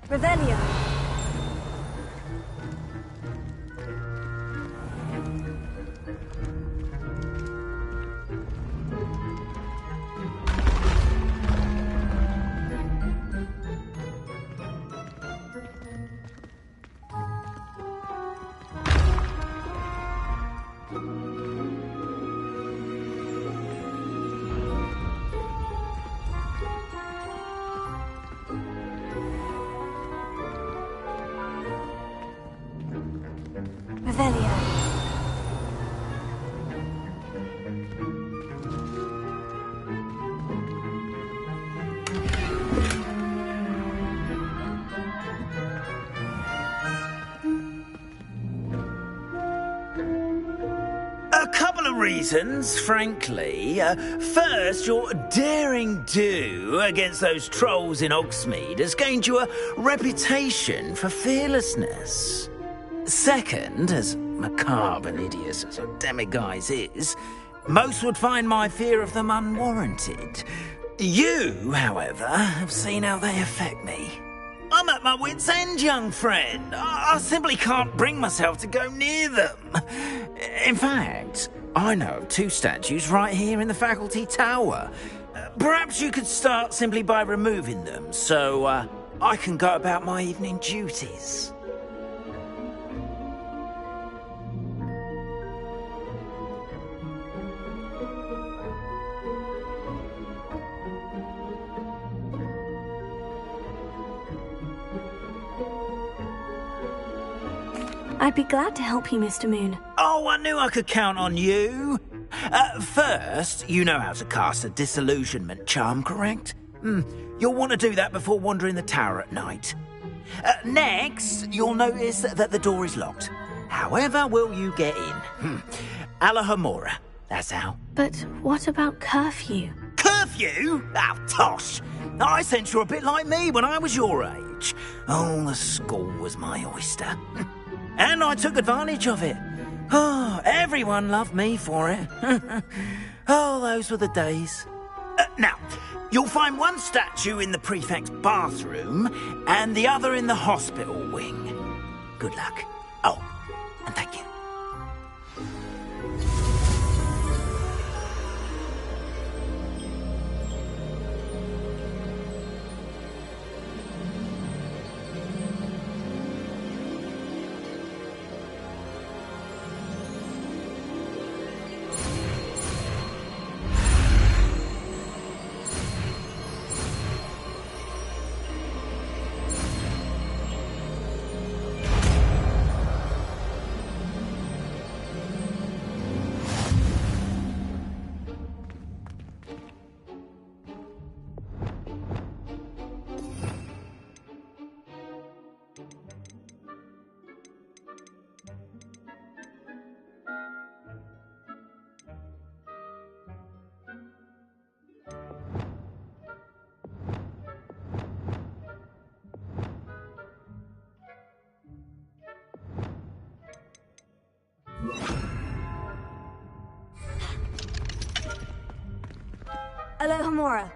Revelio. Revelio. A couple of reasons, frankly. First, your daring do against those trolls in Hogsmeade has gained you a reputation for fearlessness. Second, as macabre and hideous as a demiguise is, most would find my fear of them unwarranted. You, however, have seen how they affect me. I'm at my wit's end, young friend. I simply can't bring myself to go near them. In fact, I know of 2 statues right here in the faculty tower. Perhaps you could start simply by removing them, so I can go about my evening duties. I'd be glad to help you, Mr. Moon. Oh, I knew I could count on you. First, you know how to cast a disillusionment charm, correct? You'll want to do that before wandering the tower at night. Next, you'll notice that the door is locked. However will you get in? Alahomora, that's how. But what about curfew? Curfew? Oh, tosh! I sense you're a bit like me when I was your age. Oh, the school was my oyster. And I took advantage of it. Oh, everyone loved me for it. Oh, those were the days. Now, you'll find one statue in the prefect's bathroom and the other in the hospital wing. Good luck. Oh, and thank you. Alohomora.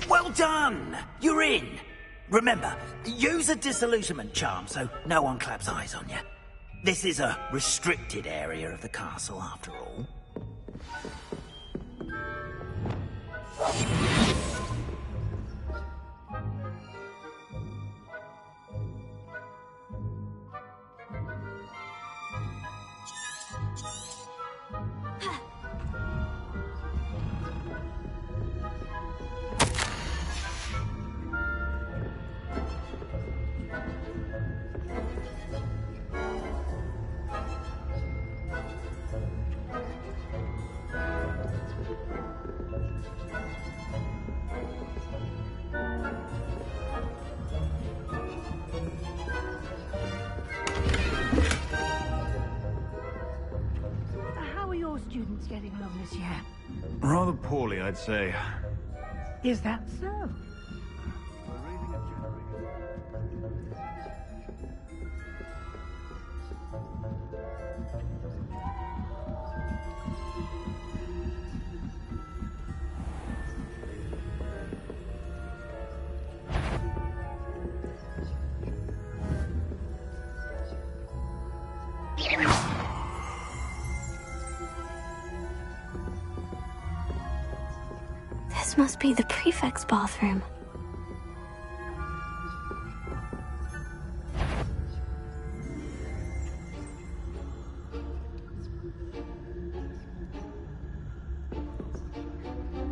Well done! You're in. Remember, use a disillusionment charm so no one claps eyes on you. This is a restricted area of the castle, after all. Students getting along this year? Rather poorly, I'd say. Is that so? This must be the prefect's bathroom.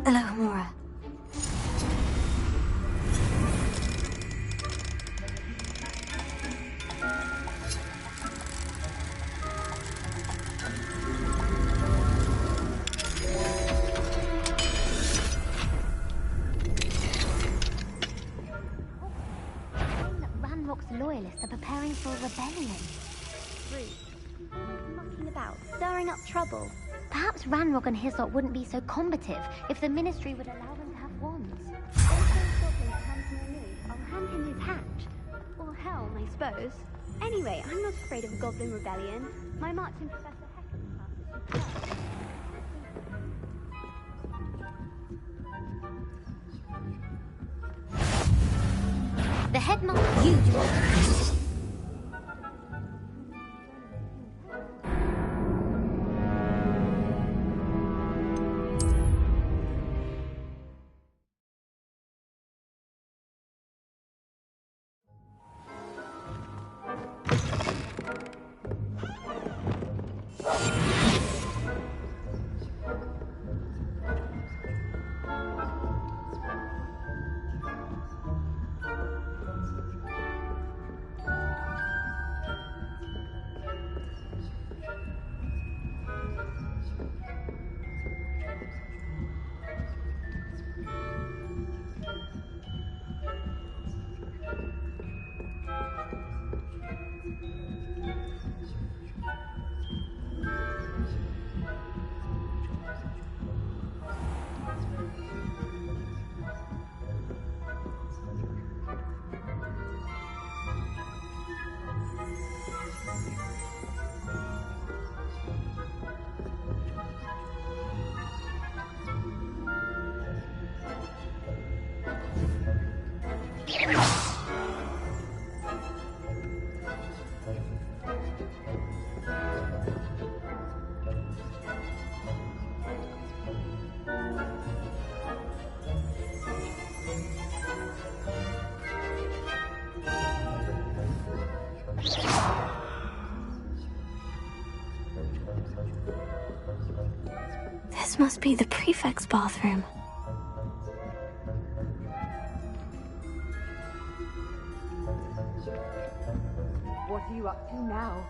Alohomora. Ranrock's loyalists are preparing for a rebellion. Rude. Always mucking about, stirring up trouble. Perhaps Ranrock and his lot wouldn't be so combative if the Ministry would allow them to have wands. If those goblins come to me, I'll hand him his hat. Or helm, I suppose. Anyway, I'm not afraid of a goblin rebellion. My marching Professor Hecken class is the headmaster, you do not. This must be the prefect's bathroom. What are you up to now?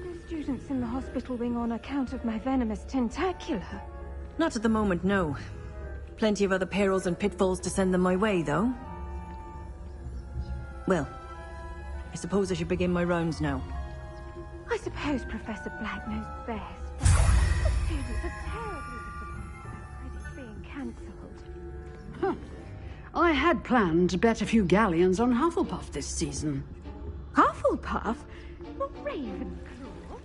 No students in the hospital wing on account of my venomous tentacular. Not at the moment, no. Plenty of other perils and pitfalls to send them my way, though. Well, I suppose I should begin my rounds now. I suppose Professor Black knows best, but the students are terribly disappointed about credits being cancelled. Huh. I had planned to bet a few galleons on Hufflepuff this season. Hufflepuff? Well, Ravenclaw?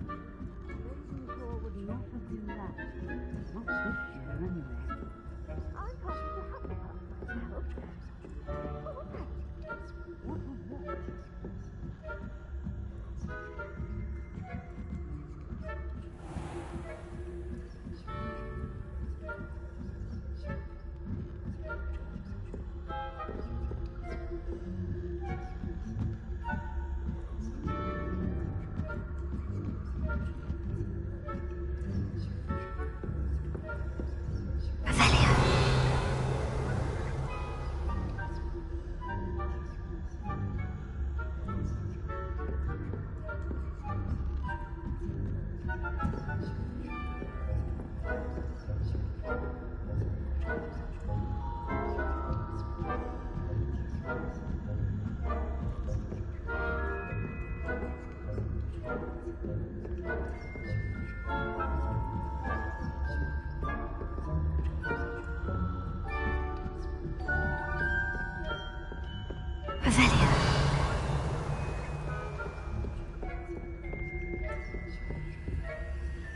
Ravenclaw would never do that. Not this year, anyway. I'm talking to Hufflepuff myself. What was that?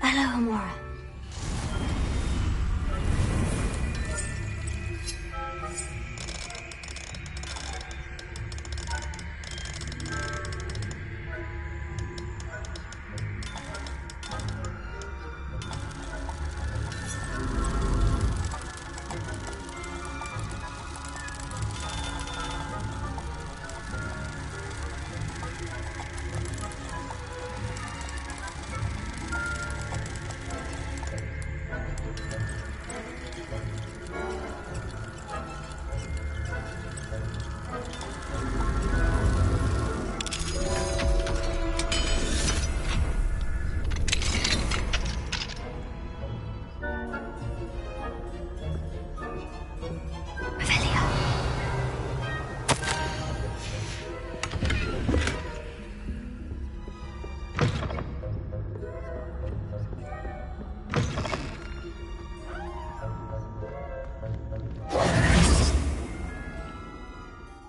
Hello, Amora.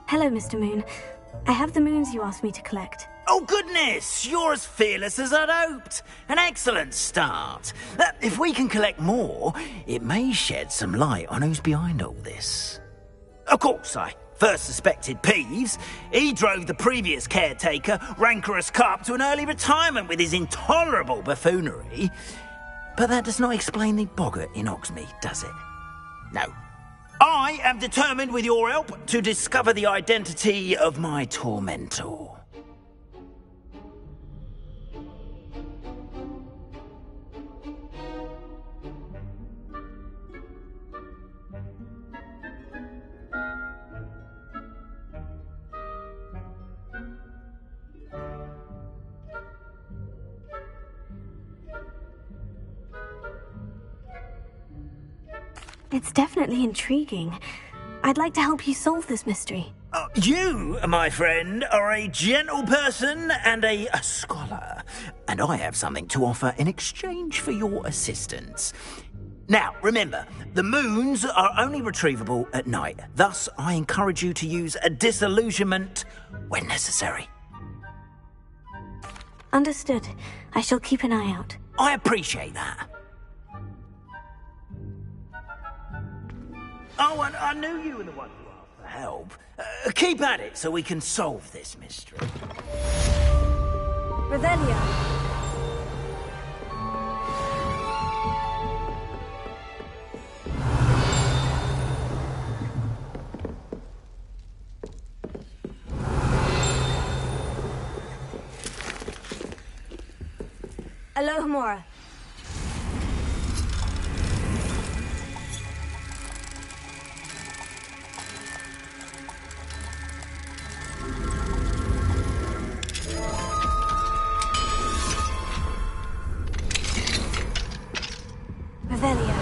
Hello, Mr. Moon. I have the moons you asked me to collect. Oh, goodness! You're as fearless as I'd hoped. An excellent start. If we can collect more, it may shed some light on who's behind all this. Of course, I first suspected Peeves. He drove the previous caretaker, Rancorous Carp, to an early retirement with his intolerable buffoonery. But that does not explain the boggart in Hogsmeade, does it? No. I am determined, with your help, to discover the identity of my tormentor. It's definitely intriguing. I'd like to help you solve this mystery. You, my friend, are a gentle person and a scholar, and I have something to offer in exchange for your assistance. Now, remember, the moons are only retrievable at night. Thus, I encourage you to use a disillusionment when necessary. Understood. I shall keep an eye out. I appreciate that. Oh, and I knew you were the one who asked for help. Keep at it so we can solve this mystery. Revelio. Alohomora. Revelio.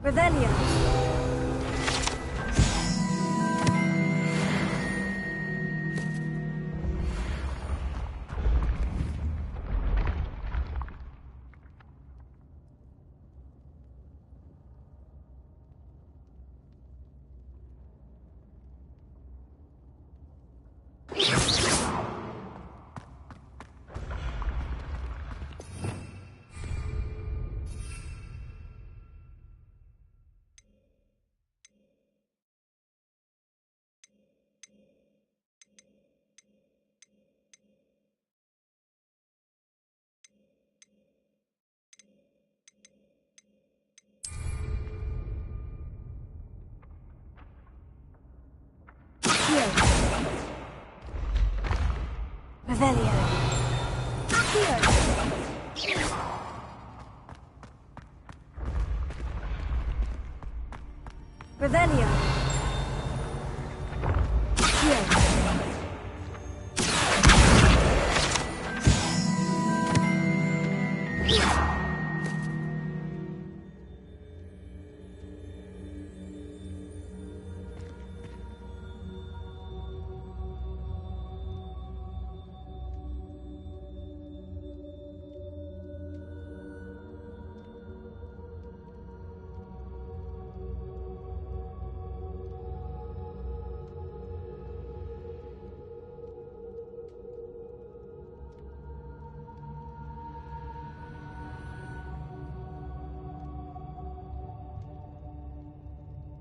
Revelio. Revelio. Revelio.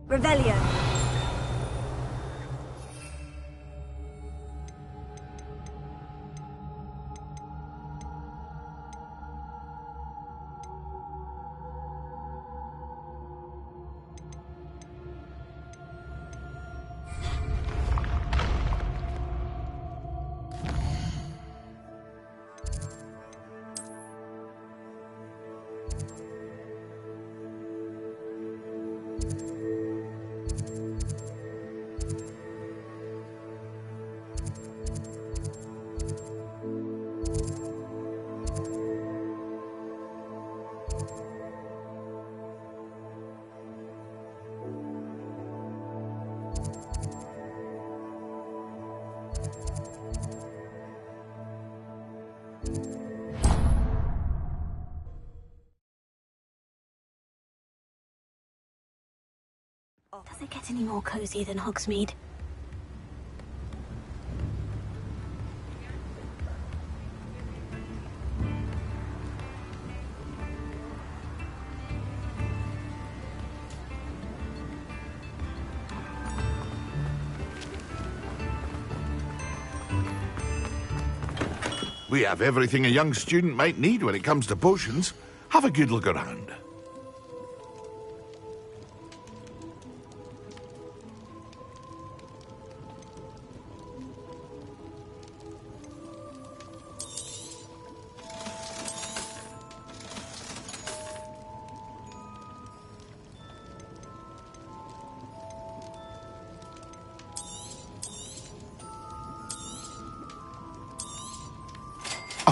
Revelio. Does it get any more cozy than Hogsmeade? We have everything a young student might need when it comes to potions. Have a good look around.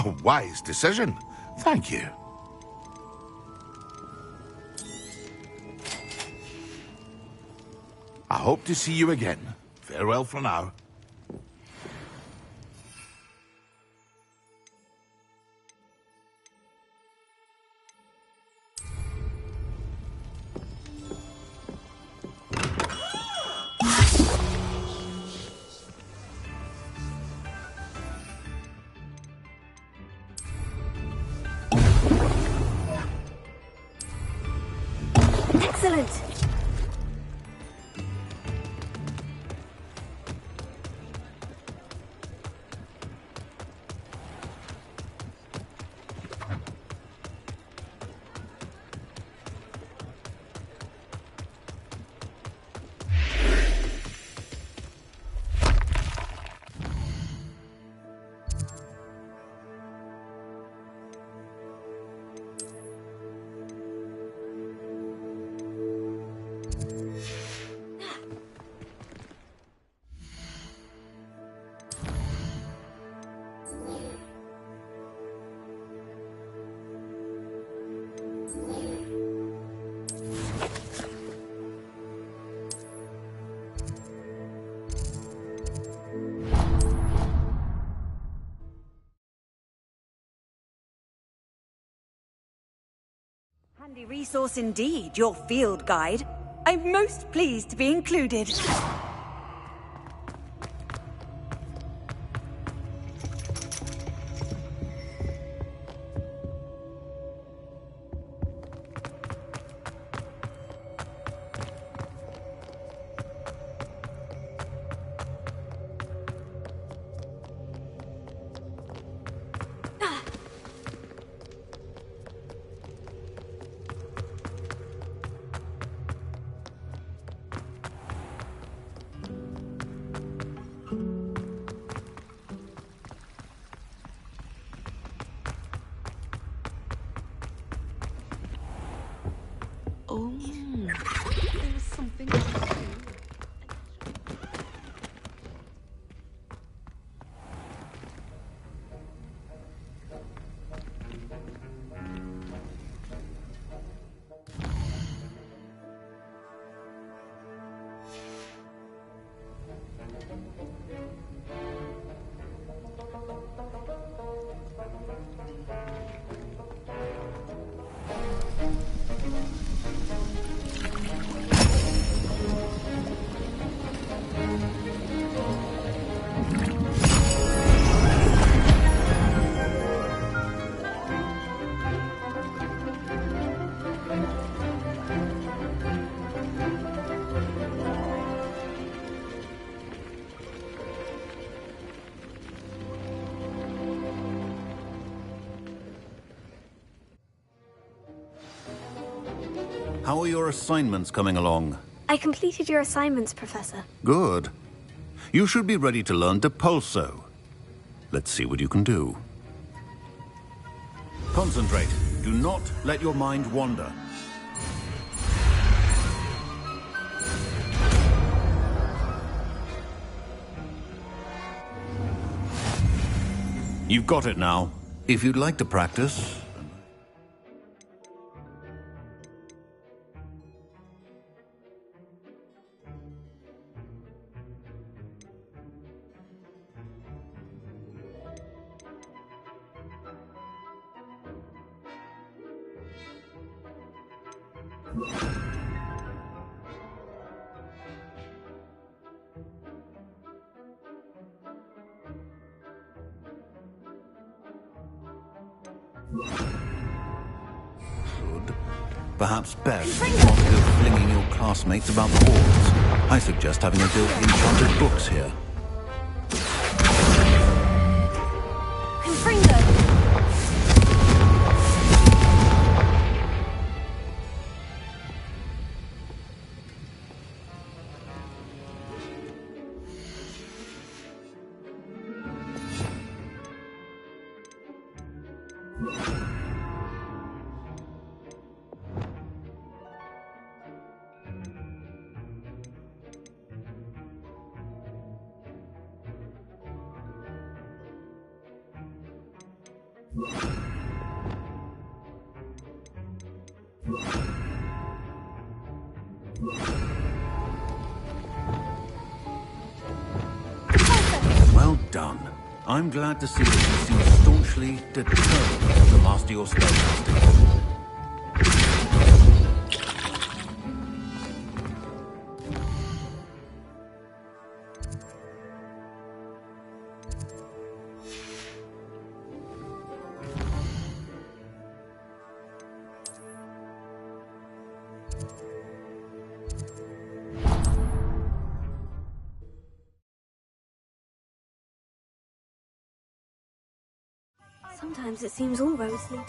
A wise decision. Thank you. I hope to see you again. Farewell for now. Excellent! Handy resource indeed, your field guide. I'm most pleased to be included. Oh, there was something else too. How are your assignments coming along? I completed your assignments, Professor. Good. You should be ready to learn Depulso. Let's see what you can do. Concentrate. Do not let your mind wander. You've got it now. If you'd like to practice... Perhaps best not to go flinging your classmates about the halls. I suggest having a go at the enchanted books here. Well done. I'm glad to see that you seem staunchly determined to master your spellcasting. Sometimes it seems all roads lead.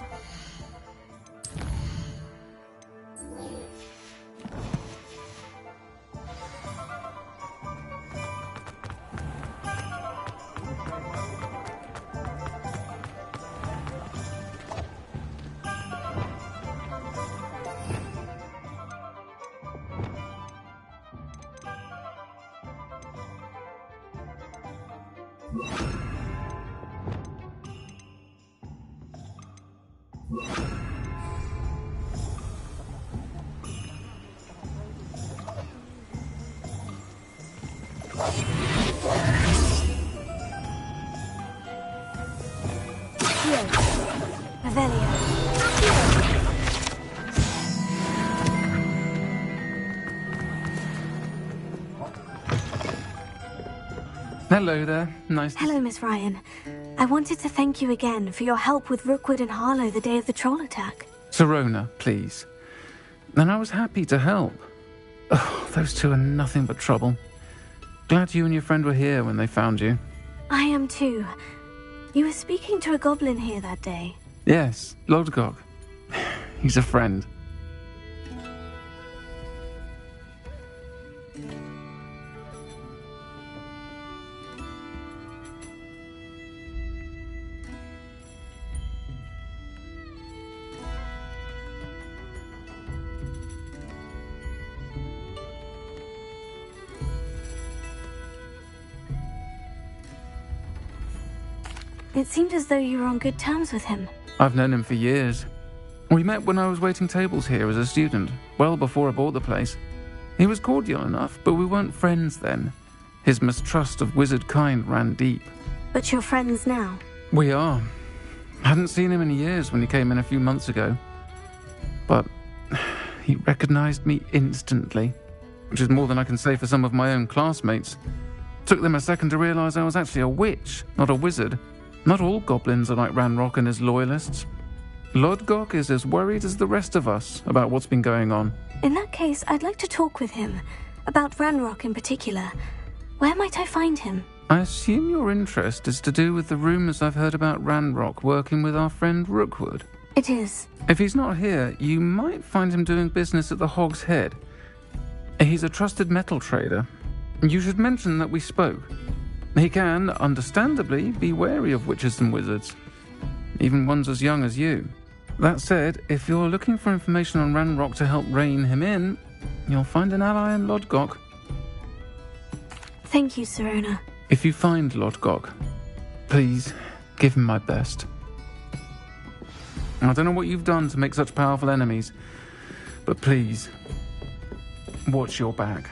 Hello there. Nice to Hello, Miss Ryan. I wanted to thank you again for your help with Rookwood and Harlow the day of the troll attack. Sirona, please. And I was happy to help. Oh, those two are nothing but trouble. Glad you and your friend were here when they found you. I am too. You were speaking to a goblin here that day. Yes, Lodgok. He's a friend. It seemed as though you were on good terms with him. I've known him for years. We met when I was waiting tables here as a student, well before I bought the place. He was cordial enough, but we weren't friends then. His mistrust of wizard kind ran deep. But you're friends now? We are. Hadn't seen him in years when he came in a few months ago. But he recognized me instantly, which is more than I can say for some of my own classmates. Took them a second to realize I was actually a witch, not a wizard. Not all goblins are like Ranrock and his loyalists. Lodgok is as worried as the rest of us about what's been going on. In that case, I'd like to talk with him. About Ranrock in particular. Where might I find him? I assume your interest is to do with the rumors I've heard about Ranrock working with our friend Rookwood. It is. If he's not here, you might find him doing business at the Hog's Head. He's a trusted metal trader. You should mention that we spoke. He can, understandably, be wary of witches and wizards, even ones as young as you. That said, if you're looking for information on Ranrock to help rein him in, you'll find an ally in Lodgok. Thank you, Sirona. If you find Lodgok, please give him my best. I don't know what you've done to make such powerful enemies, but please, watch your back.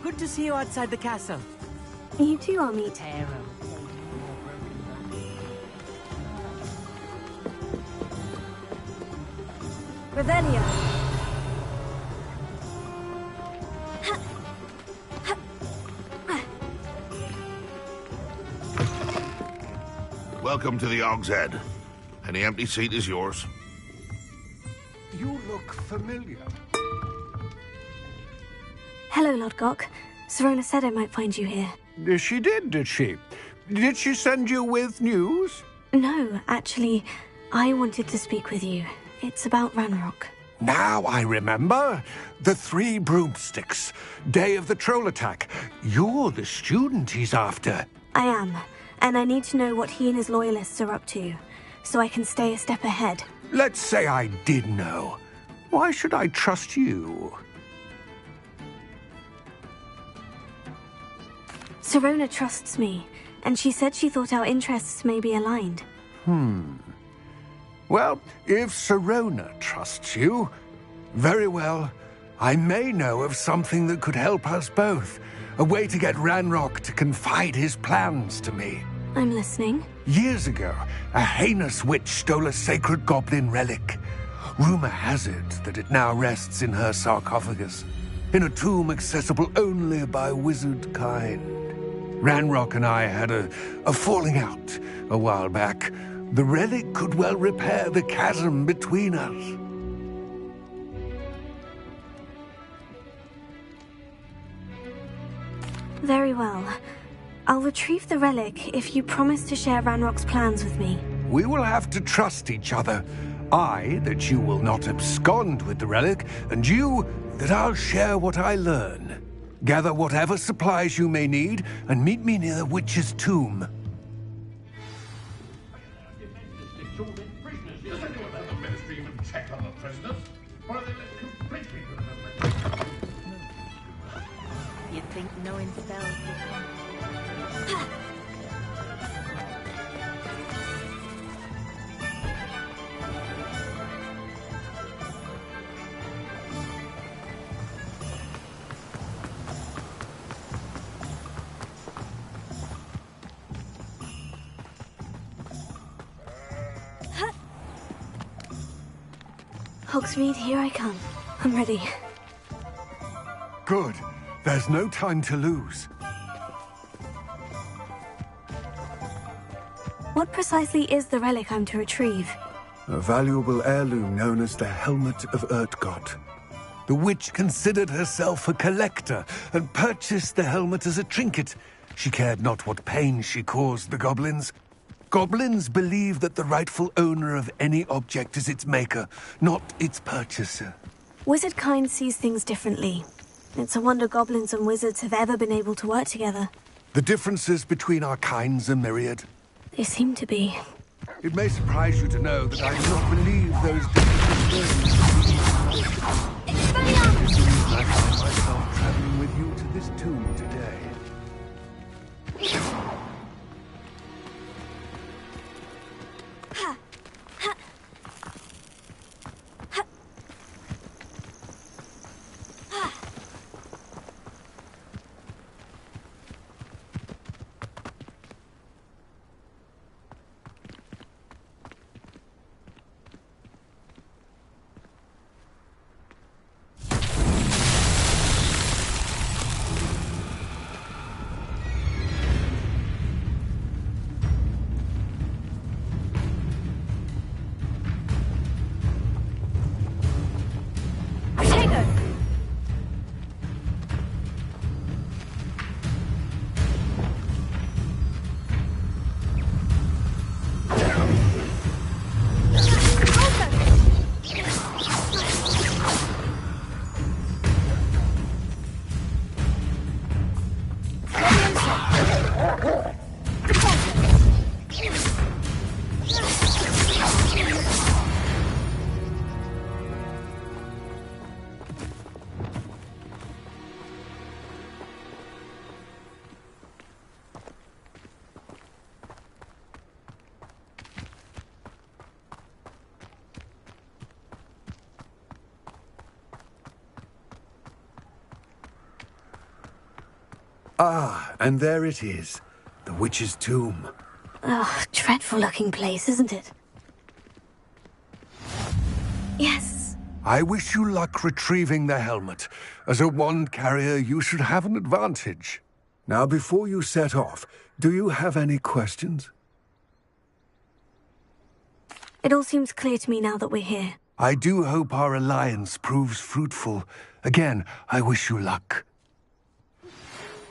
Good to see you outside the castle. You too, Amit. Revelia. Welcome to the Hog's Head. Any empty seat is yours. You look familiar. Hello, Lodgok. Sirona said I might find you here. She did, did she? Did she send you with news? No, actually, I wanted to speak with you. It's about Ranrock. Now I remember. The 3 broomsticks. Day of the troll attack. You're the student he's after. I am, and I need to know what he and his loyalists are up to, so I can stay a step ahead. Let's say I did know. Why should I trust you? Sirona trusts me, and she said she thought our interests may be aligned. Well, if Sirona trusts you, very well. I may know of something that could help us both. A way to get Ranrock to confide his plans to me. I'm listening. Years ago, a heinous witch stole a sacred goblin relic. Rumor has it that it now rests in her sarcophagus, in a tomb accessible only by wizard kind. Ranrock and I had a falling out a while back. The relic could well repair the chasm between us. Very well. I'll retrieve the relic if you promise to share Ranrock's plans with me. We will have to trust each other. I, that you will not abscond with the relic, and you, that I'll share what I learn. Gather whatever supplies you may need, and meet me near the witch's tomb. You'd think knowing spells Hogsmeade, here I come. I'm ready. Good. There's no time to lose. What precisely is the relic I'm to retrieve? A valuable heirloom known as the Helmet of Urtgott. The witch considered herself a collector and purchased the helmet as a trinket. She cared not what pain she caused the goblins. Goblins believe that the rightful owner of any object is its maker, not its purchaser. Wizard kind sees things differently. It's a wonder goblins and wizards have ever been able to work together. The differences between our kinds are myriad. They seem to be. It may surprise you to know that I do not believe those differences. I find myself traveling with you to this tomb today. Ah, and there it is. The witch's tomb. Ugh, dreadful looking place, isn't it? Yes. I wish you luck retrieving the helmet. As a wand carrier, you should have an advantage. Now, before you set off, do you have any questions? It all seems clear to me now that we're here. I do hope our alliance proves fruitful. Again, I wish you luck.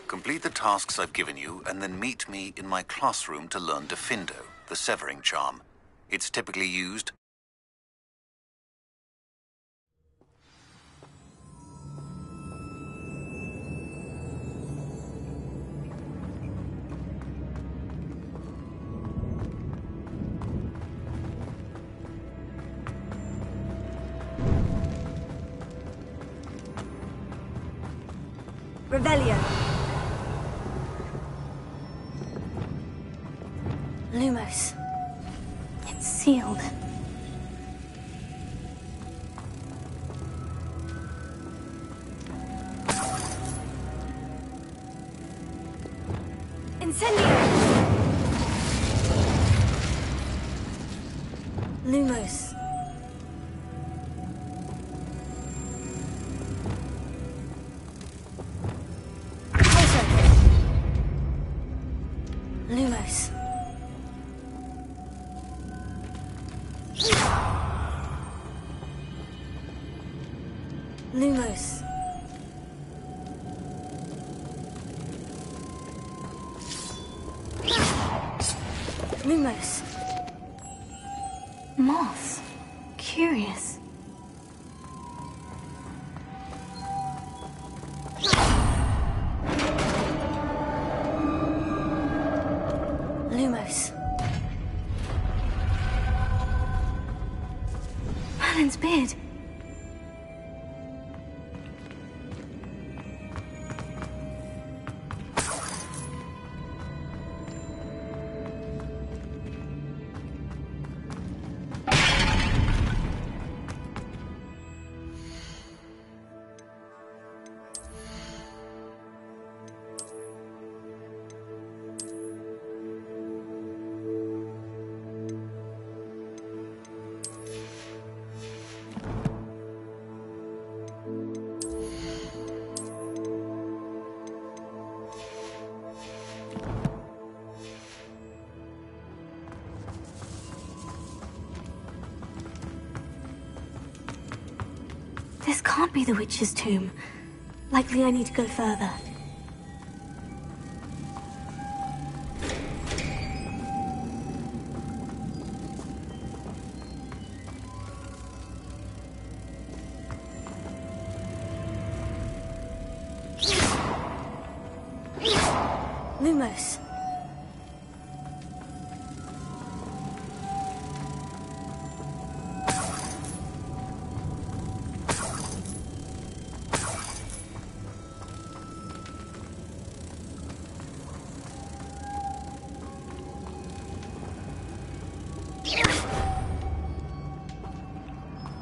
Complete the tasks I've given you, and then meet me in my classroom to learn Defindo, the severing charm. It's typically used... Revelio. Lumos. It's sealed. Incendio! Lumos. Lumos. Lumos. Lumos. Moths. Curious. Lumos. Merlin's beard. This can't be the witch's tomb. Likely I need to go further. Lumos.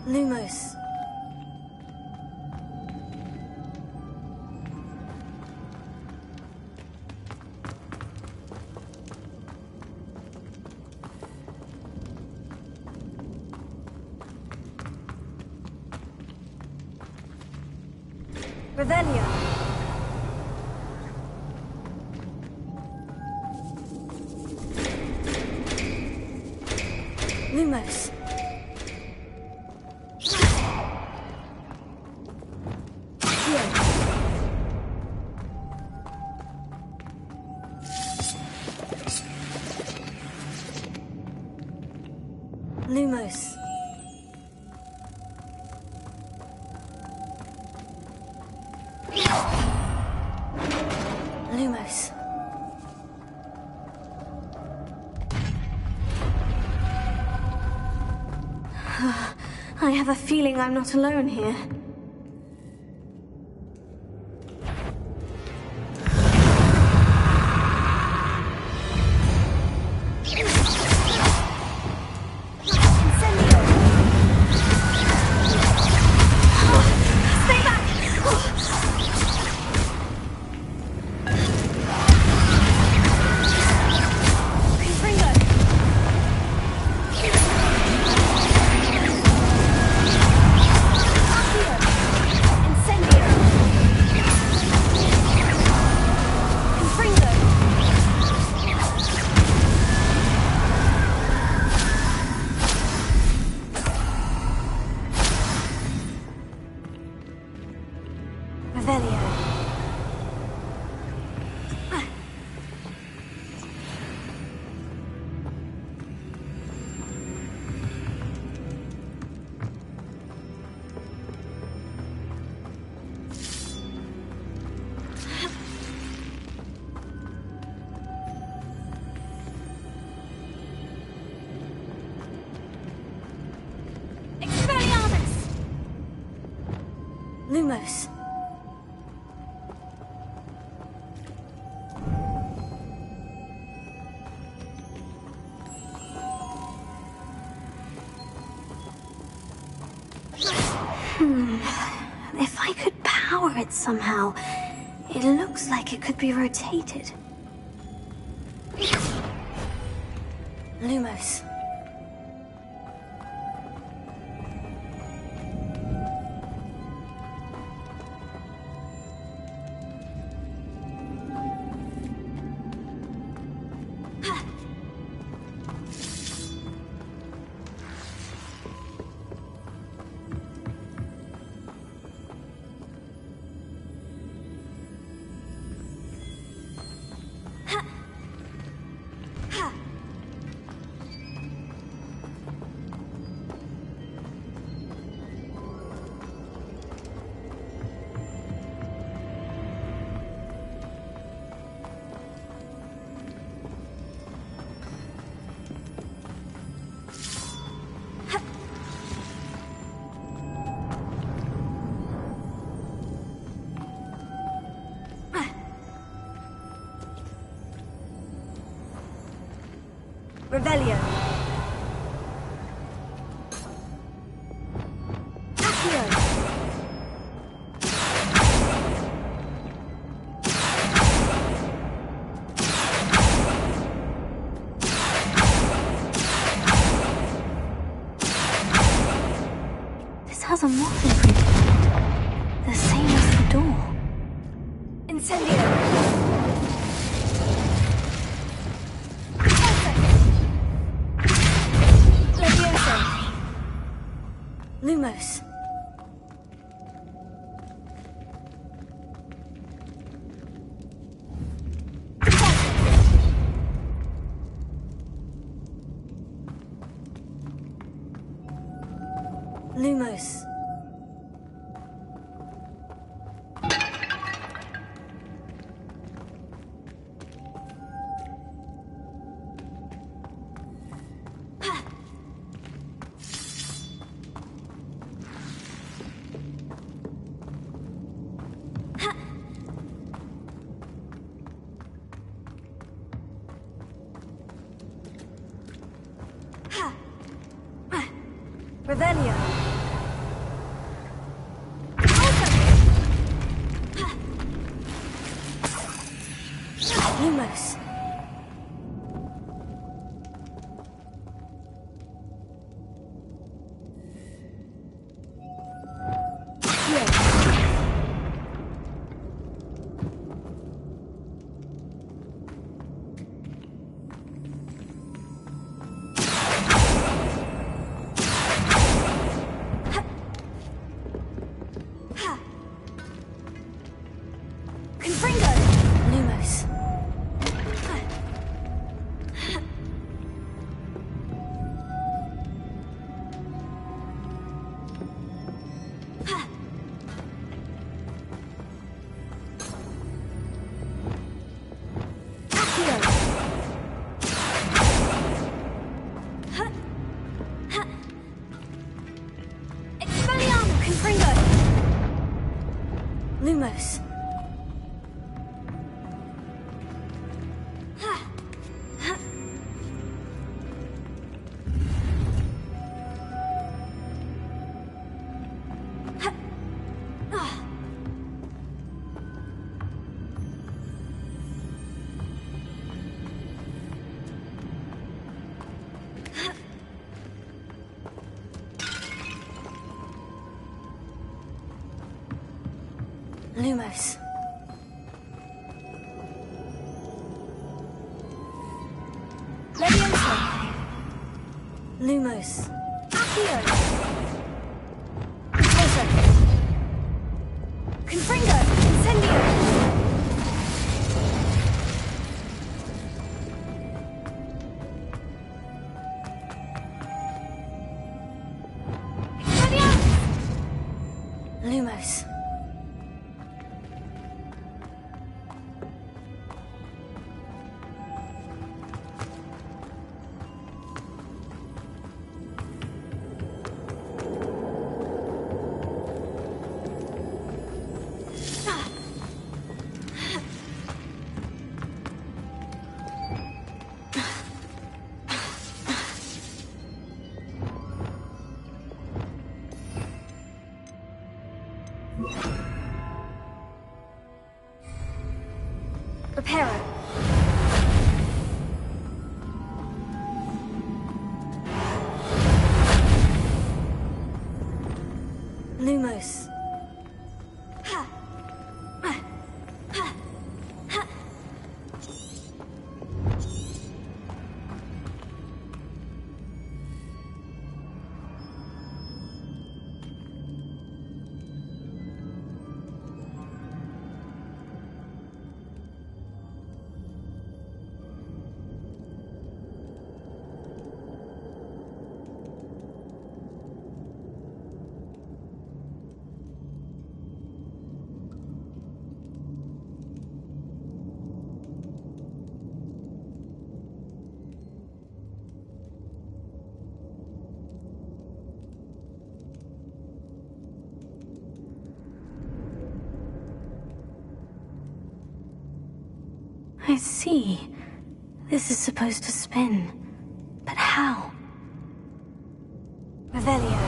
Lumos. Revelio. Lumos. Lumos. Lumos. I have a feeling I'm not alone here. Lumos. If I could power it somehow, it looks like it could be rotated. Lumos. Revelio. Accio. This has a moth imprint. The same as the door. Incendio. Lumos. Lumos. Revelio. Lumos. Lumos. Lumos. Leviosa. Lumos. Accio. Exploso. Confringo. Incendio. Expelliarmus. Lumos. Reparo. Lumos. I see. This is supposed to spin. But how? Revelio.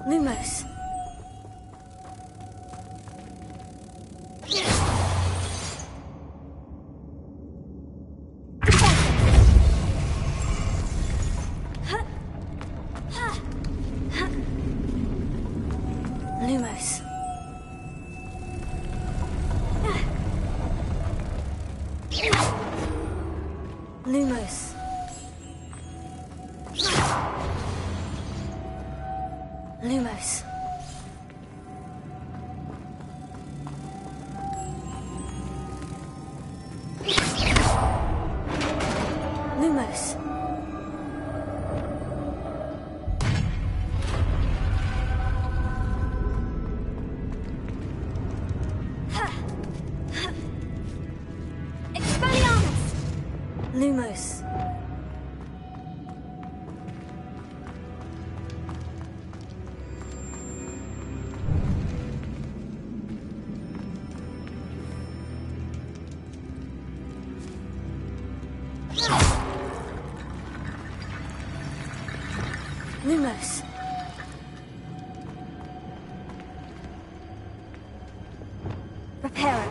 Lumos. Lumos. Lumos. Lumos. Expelliarmus! Lumos. Lumos. Reparo.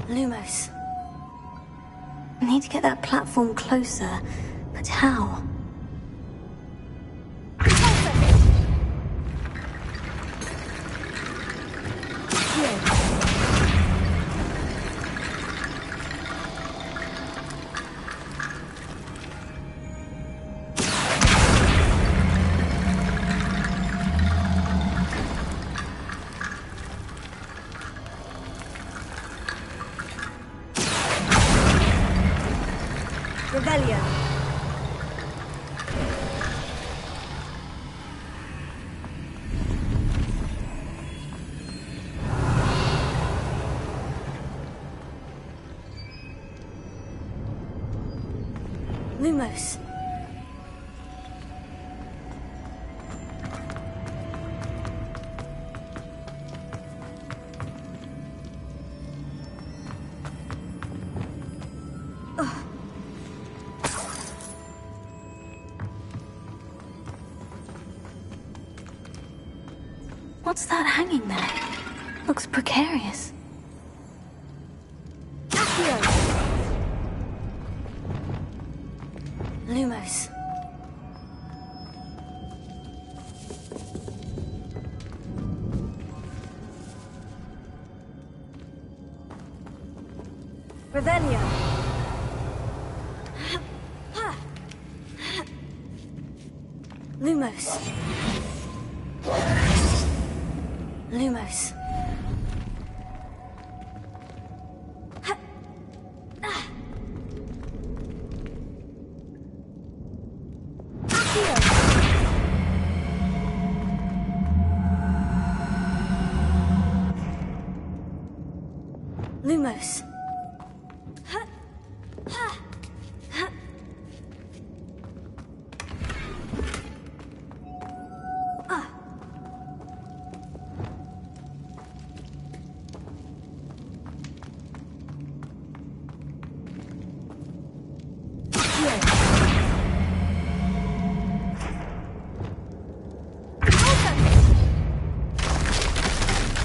Lumos. I need to get that platform closer, but how? Revelio. Lumos. What's that hanging there? Looks precarious. Accio! Lumos. Revelio. Lumos. Lumos. Lumos.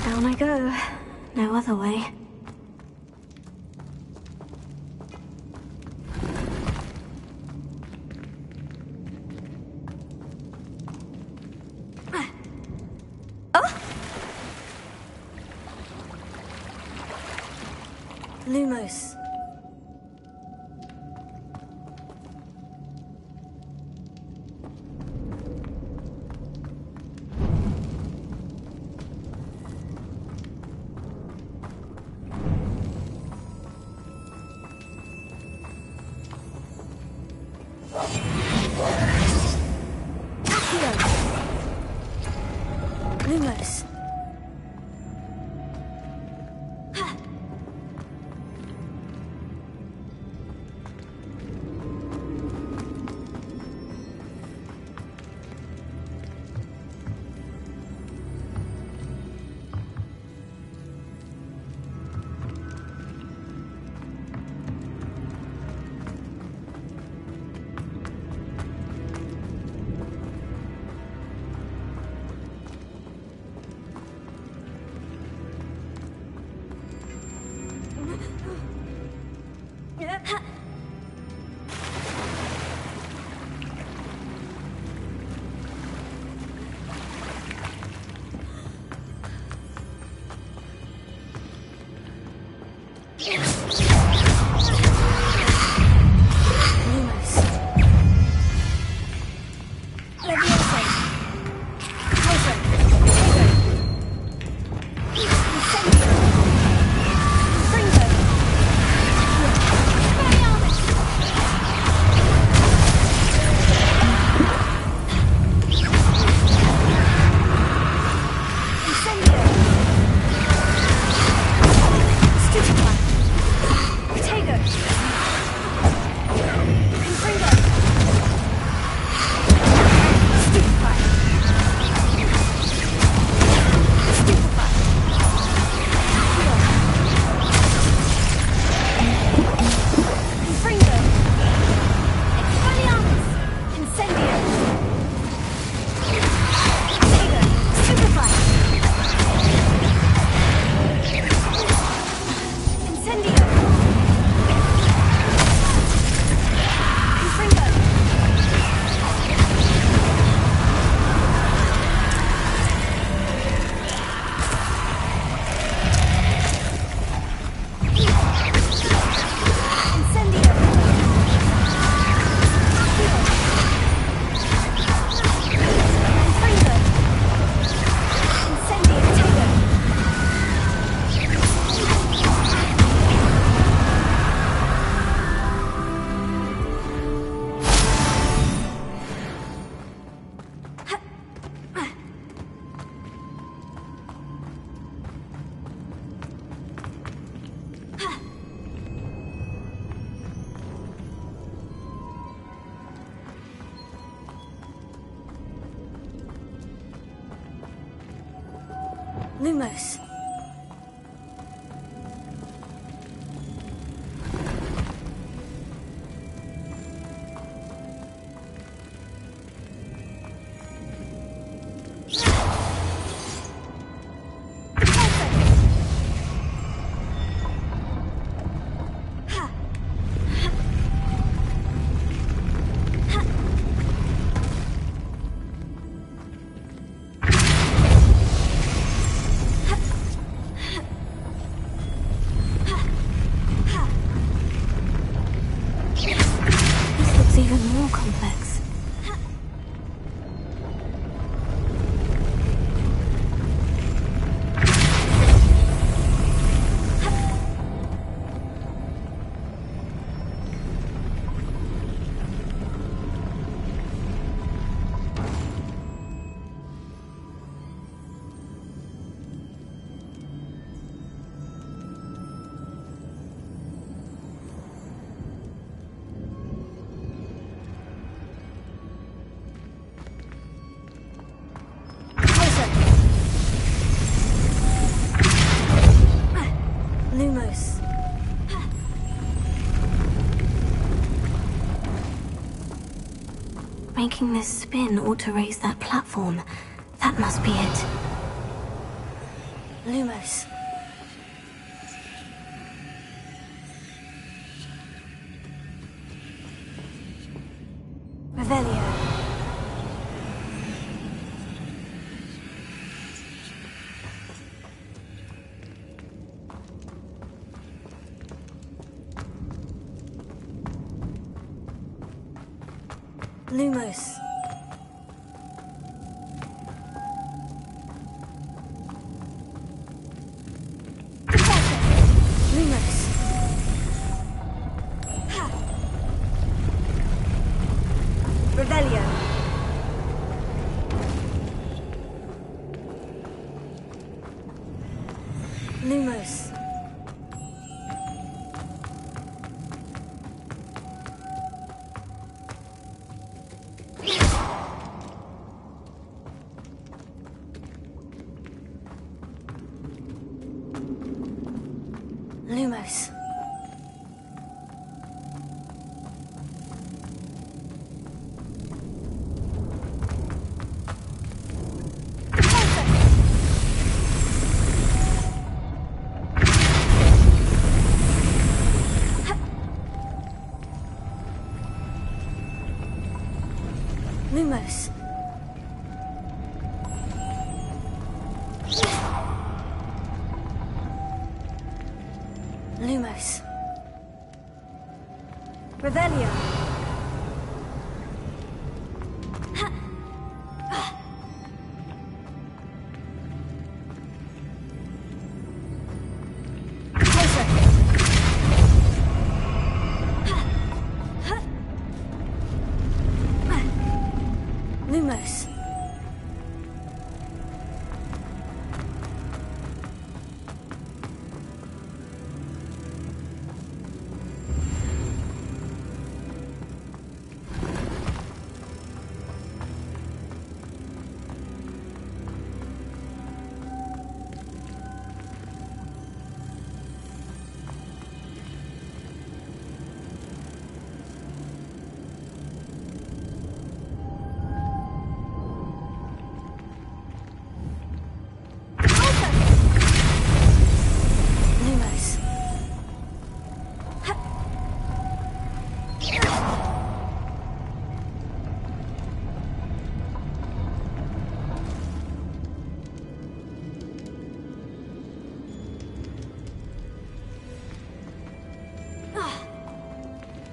Down I go. No other way. Lumos. Lumos. Lumos. Even more complex. Lumos. Making this spin ought to raise that platform. That must be it. Lumos. Revelio. Lumos. Lumos. Revelio. Lumos. Lumos. Lumos. Revelio. Lumos.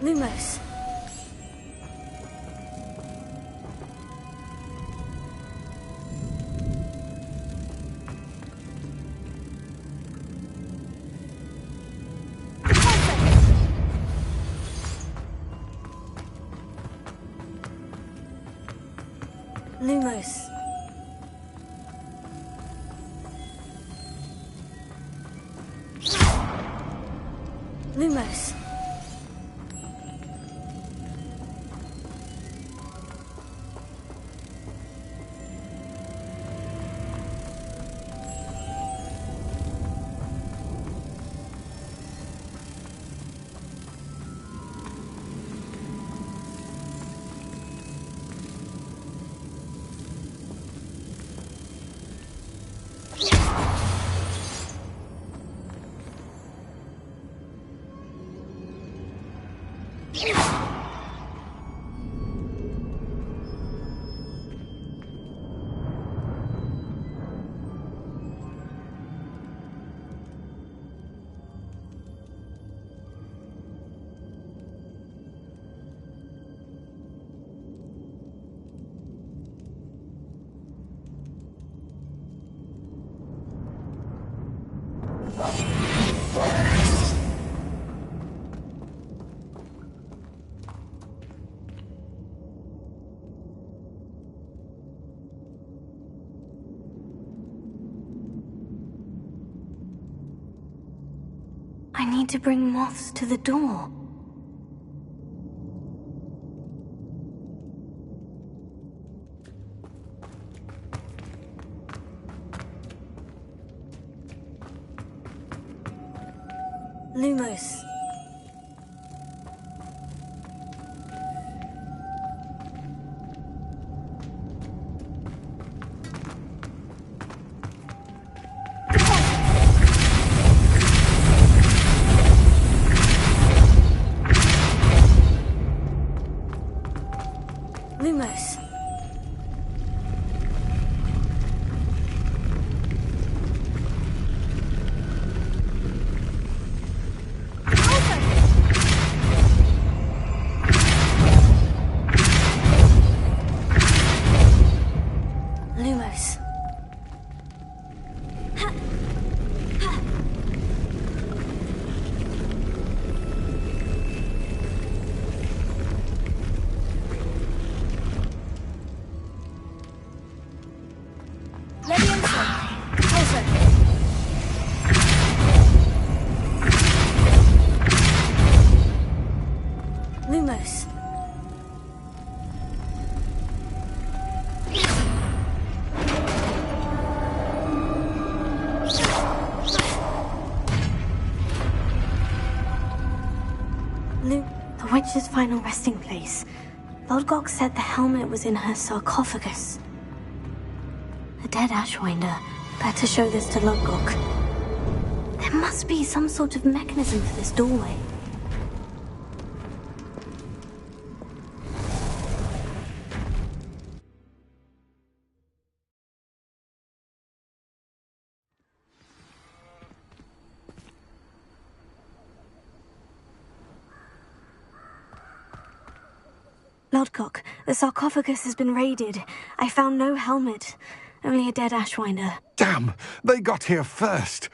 Lumos. Lumos. Lumos. I need to bring moths to the door. Lumos. Lumos. Lumos. Lumos. The witch's final resting place. Lodgok said the helmet was in her sarcophagus. A dead Ashwinder. Better show this to Lodgok. There must be some sort of mechanism for this doorway. Lodgok, the sarcophagus has been raided. I found no helmet, only a dead Ashwinder. Damn! They got here first.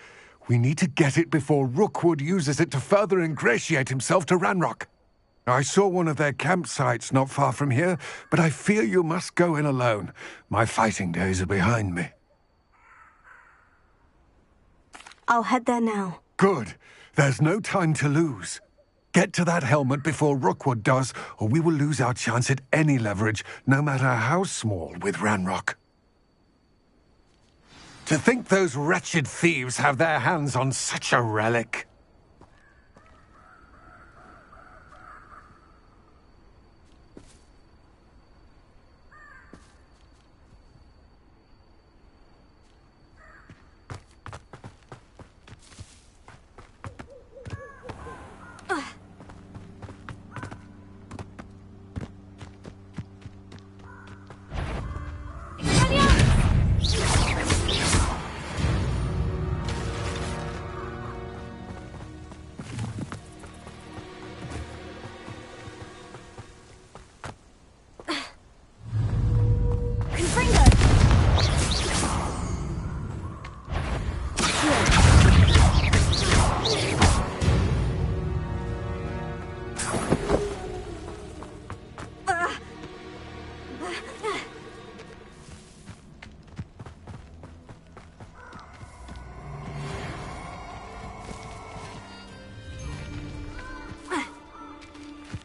We need to get it before Rookwood uses it to further ingratiate himself to Ranrock. I saw one of their campsites not far from here, but I fear you must go in alone. My fighting days are behind me. I'll head there now. Good. There's no time to lose. Get to that helmet before Rookwood does, or we will lose our chance at any leverage, no matter how small, with Ranrock. To think those wretched thieves have their hands on such a relic.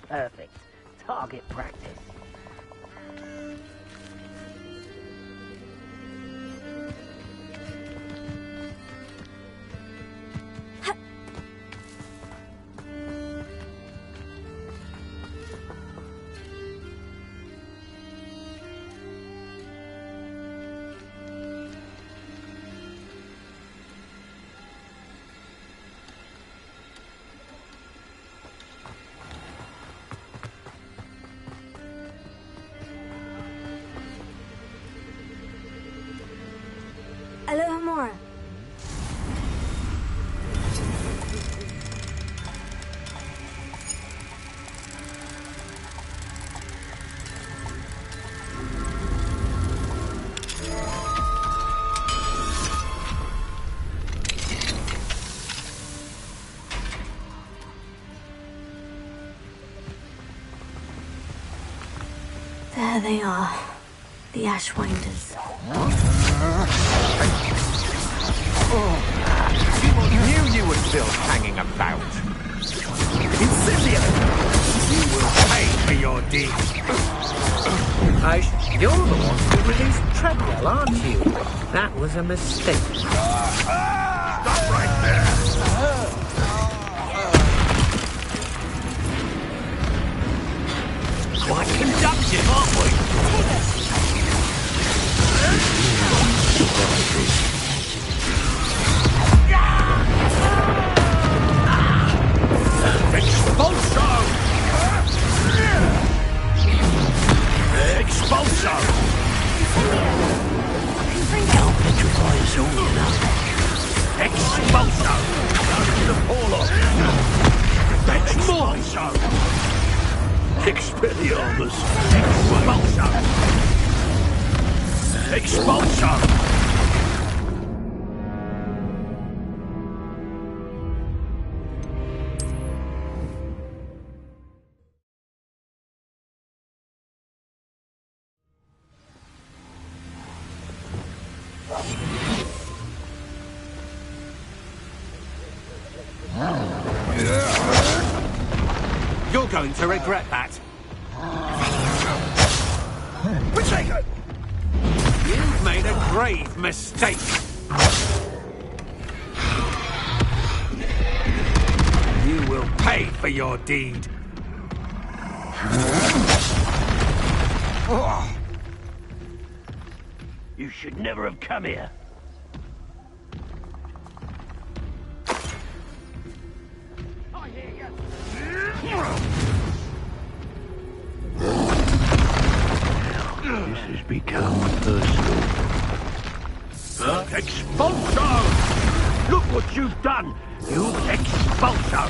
Perfect. Target practice. Alohomora. There they are, the Ashwinders. People knew you were still hanging about. Incendio! You will pay for your deeds. You're the one who released Treadwell, aren't you? That was a mistake. Stop right there! Quite conductive, aren't we? Expulso! Expulso! Can't petrify us all, you know. Expulso! The Paulo! That's mine! Expelliarmus! Expulso! Expulso! You're going to regret that. Potato! You've made a grave mistake. You will pay for your deed. You should never have come here. This has become personal. Expulso! Look what you've done! You expulso!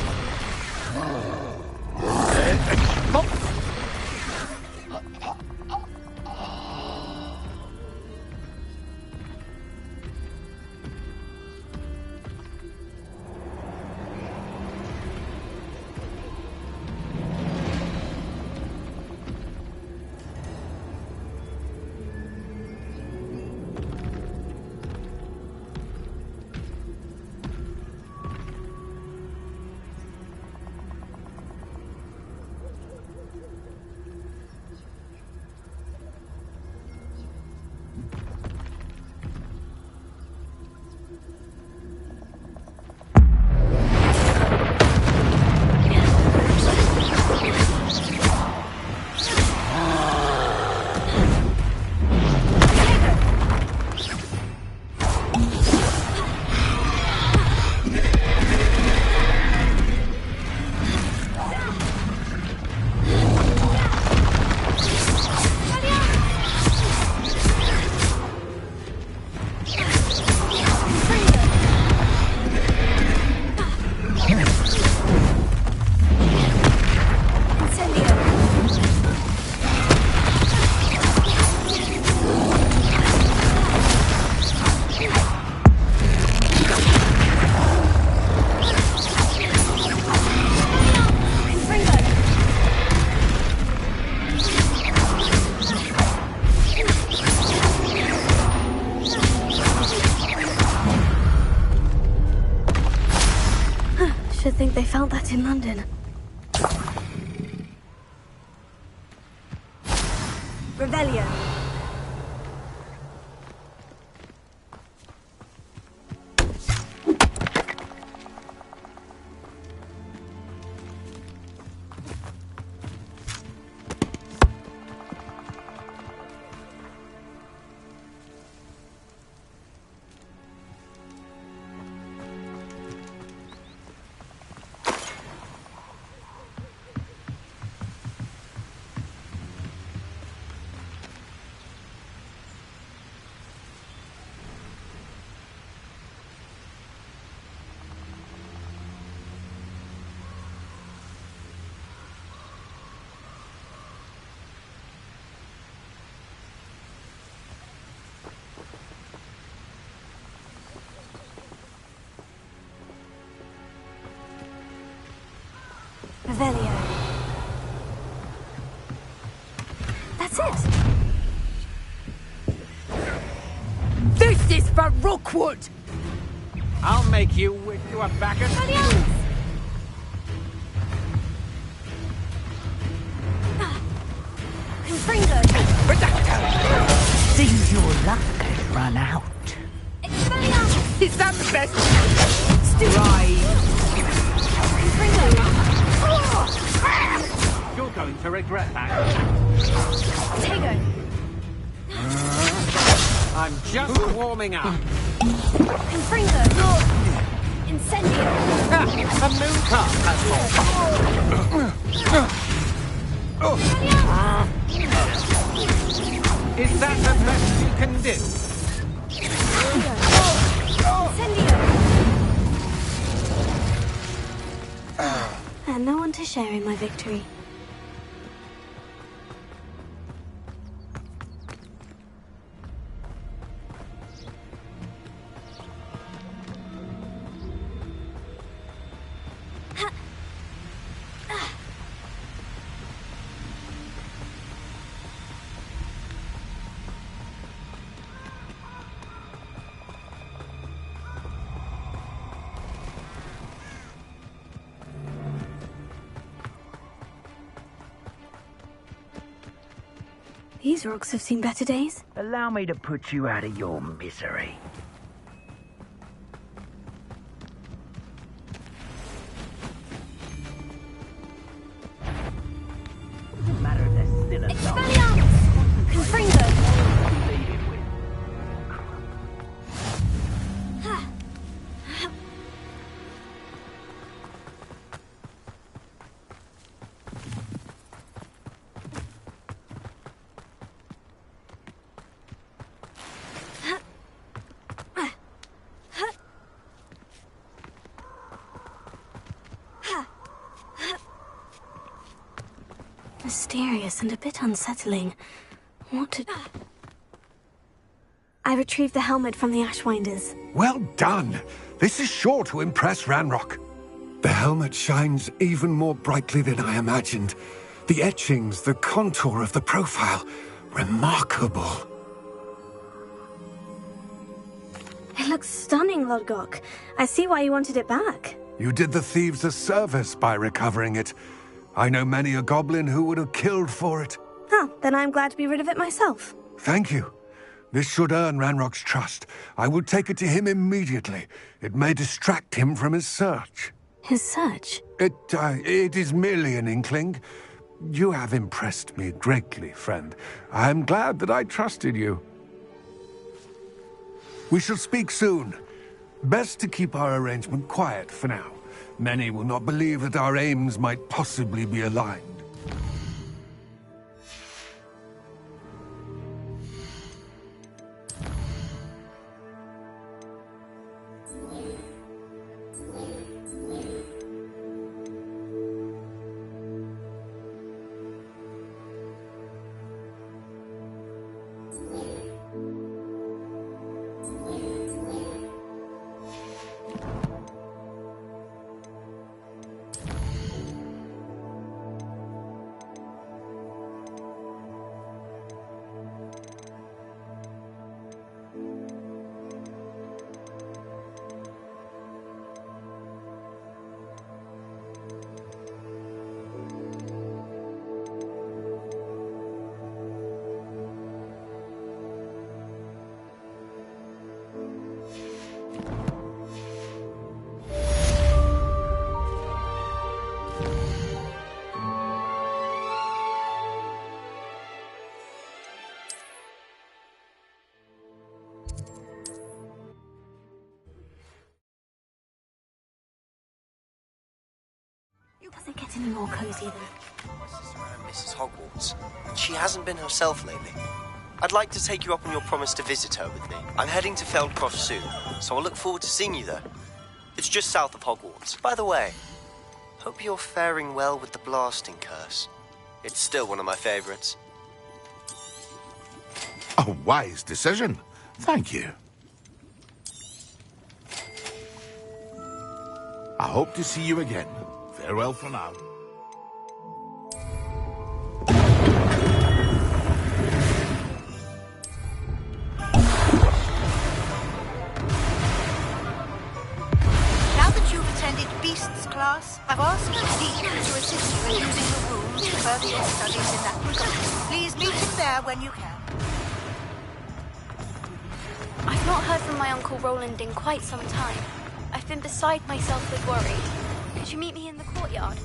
think they felt that in London. Revelio. Revelio. That's it. This is for Rookwood! I'll make you wish you were back at... Confringo. Seems your luck has run out. Is that the best? Right. You're going to regret that. Tego. I'm just warming up. Confringo. Incendio. A moon car has Is that the best you can do? And no one to share in my victory. These rocks have seen better days. Allow me to put you out of your misery. Doesn't matter if they're still alive. Expelliarmus! Confringo! Leave it with. Mysterious and a bit unsettling. What did... I retrieved the helmet from the Ashwinders. Well done! This is sure to impress Ranrock. The helmet shines even more brightly than I imagined. The etchings, the contour of the profile. Remarkable. It looks stunning, Lodgok. I see why you wanted it back. You did the thieves a service by recovering it. I know many a goblin who would have killed for it. Oh, then I'm glad to be rid of it myself. Thank you. This should earn Ranrock's trust. I will take it to him immediately. It may distract him from his search. His search? It is merely an inkling. You have impressed me greatly, friend. I am glad that I trusted you. We shall speak soon. Best to keep our arrangement quiet for now. Many will not believe that our aims might possibly be aligned. anything more cozy than... My sister Anne misses Hogwarts. She hasn't been herself lately. I'd like to take you up on your promise to visit her with me. I'm heading to Feldcroft soon, so I'll look forward to seeing you there. It's just south of Hogwarts. By the way, hope you're faring well with the blasting curse. It's still one of my favorites. A wise decision. Thank you. I hope to see you again. Farewell for now. Now that you've attended Beasts class, I've asked Deacon to assist you in using the rooms to further your studies in that regard. Please meet him there when you can. I've not heard from my Uncle Roland in quite some time. I've been beside myself with worry. Could you meet me in the courtyard?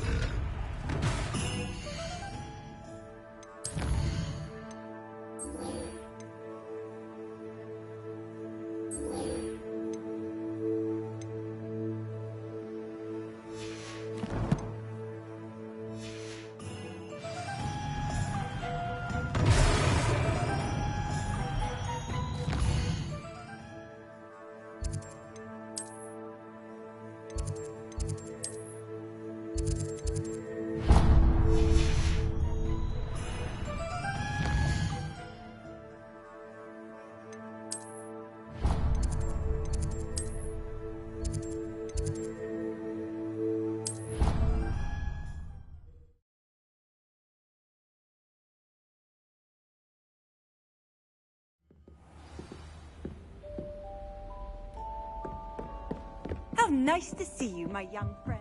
How nice to see you, my young friend.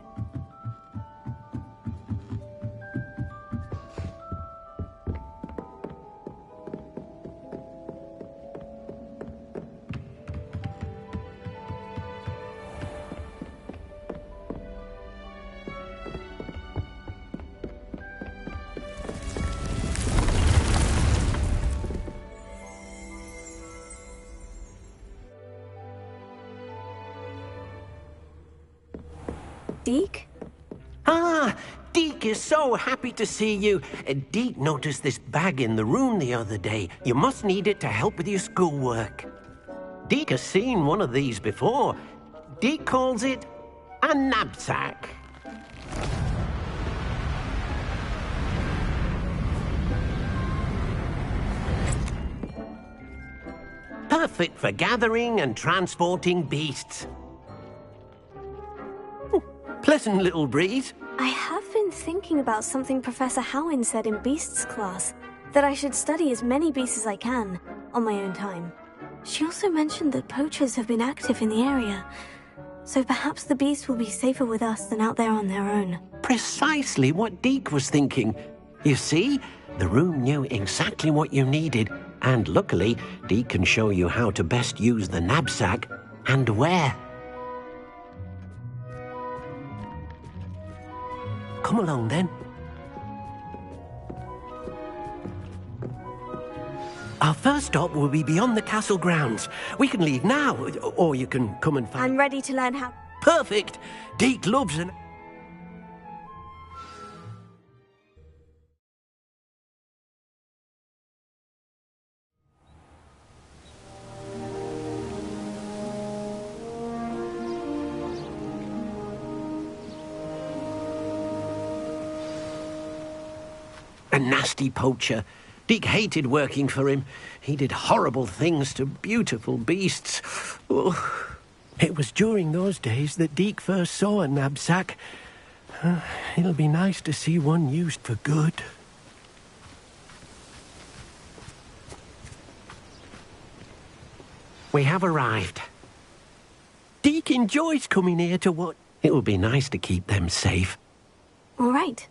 Deke? Ah, Deke is so happy to see you. Deke noticed this bag in the room the other day. You must need it to help with your schoolwork. Deke has seen one of these before. Deke calls it a knapsack. Perfect for gathering and transporting beasts. Pleasant little breeze. I have been thinking about something Professor Howin said in Beasts class, that I should study as many beasts as I can, on my own time. She also mentioned that poachers have been active in the area, so perhaps the beasts will be safer with us than out there on their own. Precisely what Deke was thinking. You see, the room knew exactly what you needed, and luckily, Deke can show you how to best use the knapsack and where. Come along, then. Our first stop will be beyond the castle grounds. We can leave now, or you can come and find... I'm ready to learn how... Perfect! Deke loves an... A nasty poacher. Deke hated working for him. He did horrible things to beautiful beasts. Oh. It was during those days that Deke first saw a knapsack. It'll be nice to see one used for good. We have arrived. Deke enjoys coming here to watch. It will be nice to keep them safe. All right.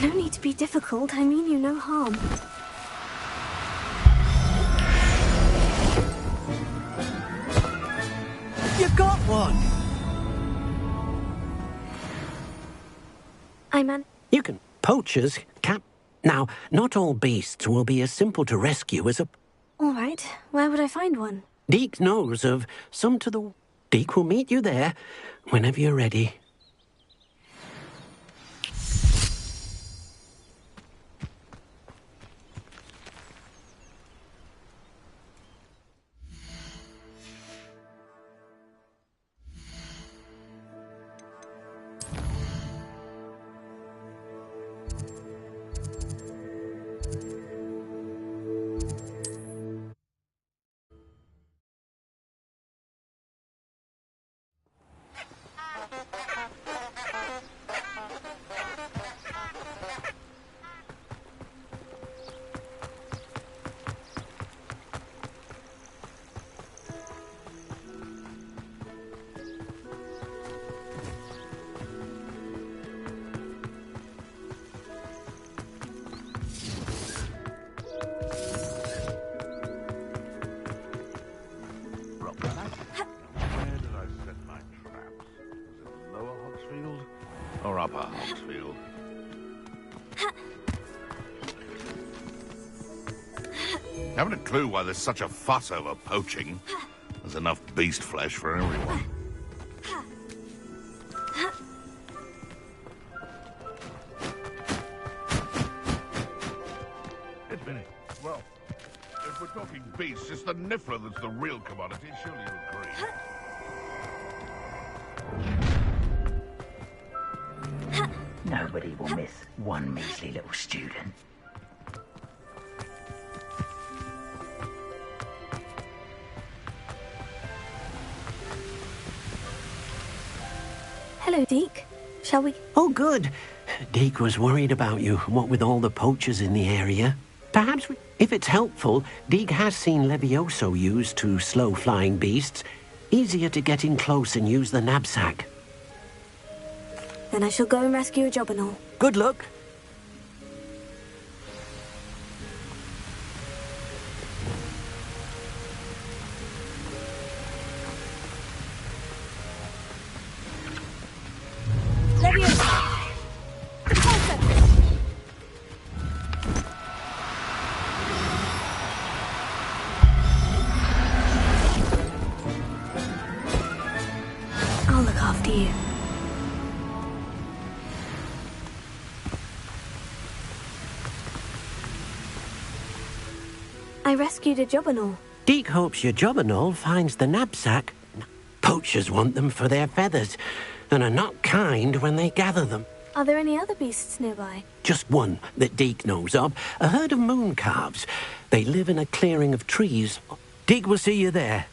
No need to be difficult. I mean you no harm. one. You can... Poachers can... Now, not all beasts will be as simple to rescue as a... All right. Where would I find one? Deke knows of some to the... Deke will meet you there whenever you're ready. Or Upper Hogsfield? Haven't a clue why there's such a fuss over poaching. There's enough beast flesh for everyone. It's Vinny. Well, if we're talking beasts, it's the niffler that's the real commodity. Surely you agree. Nobody will miss one measly little student. Hello, Deke. Shall we? Oh, good. Deke was worried about you, what with all the poachers in the area. Perhaps, if it's helpful, Deke has seen Levioso used to slow flying beasts. Easier to get in close and use the knapsack. Then I shall go and rescue a Jobberknoll. Good luck. I'll look after you. I rescued a Jobberknoll. Deke hopes your Jobberknoll finds the knapsack. Poachers want them for their feathers, and are not kind when they gather them. Are there any other beasts nearby? Just one that Deke knows of, a herd of moon calves. They live in a clearing of trees. Deke will see you there.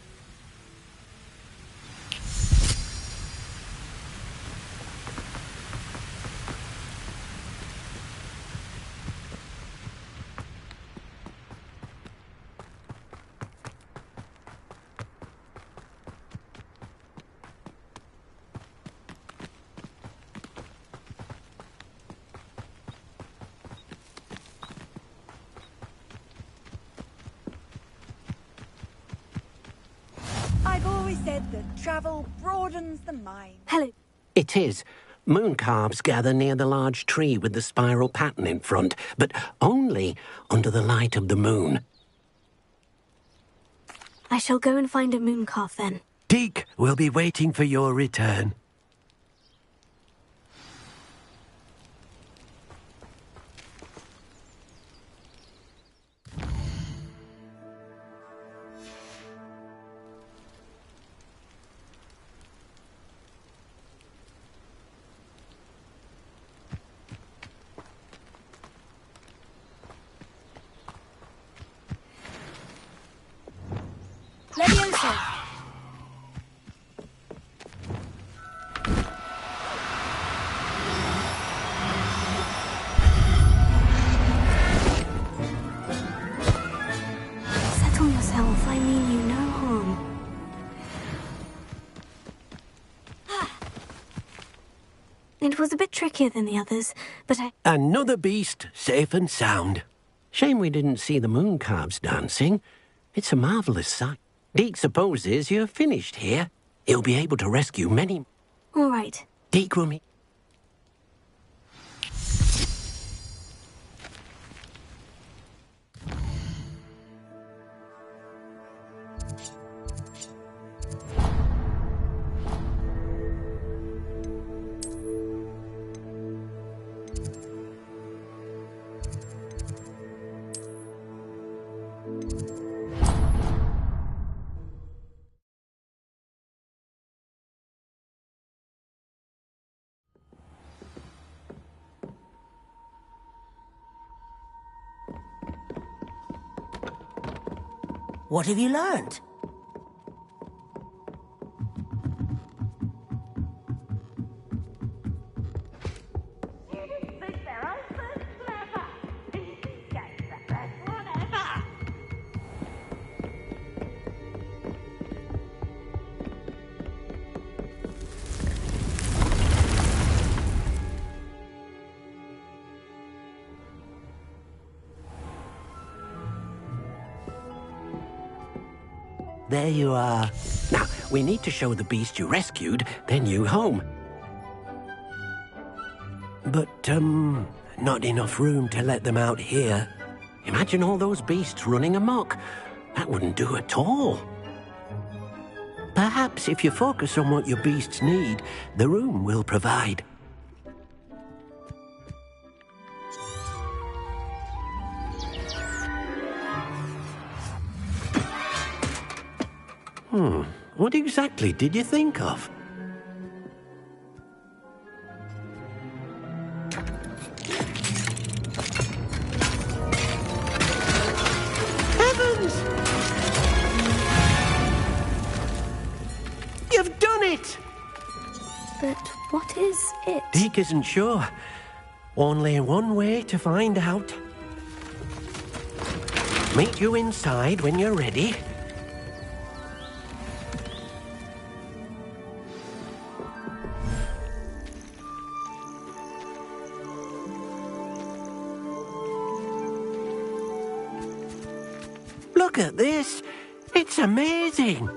I've always said that travel broadens the mind. Hello. It is. Moon calves gather near the large tree with the spiral pattern in front, but only under the light of the moon. I shall go and find a moon calf then. Deke will be waiting for your return. Levioso! Settle yourself. I mean you no harm. It was a bit trickier than the others, but I... Another beast, safe and sound. Shame we didn't see the moon calves dancing. It's a marvellous sight. Deke supposes you're finished here. He'll be able to rescue many. All right. Deke will meet. What have you learned? There you are. Now, we need to show the beast you rescued their new home. But, not enough room to let them out here. Imagine all those beasts running amok. That wouldn't do at all. Perhaps if you focus on what your beasts need, the room will provide. What exactly did you think of? Heavens! You've done it! But what is it? Deke isn't sure. Only one way to find out. Meet you inside when you're ready. Look at this. It's amazing.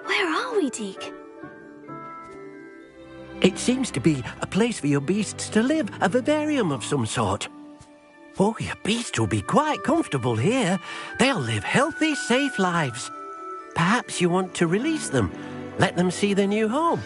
Where are we, Deke? It seems to be a place for your beasts to live, a vivarium of some sort. Oh, your beasts will be quite comfortable here. They'll live healthy, safe lives. Perhaps you want to release them, let them see their new home.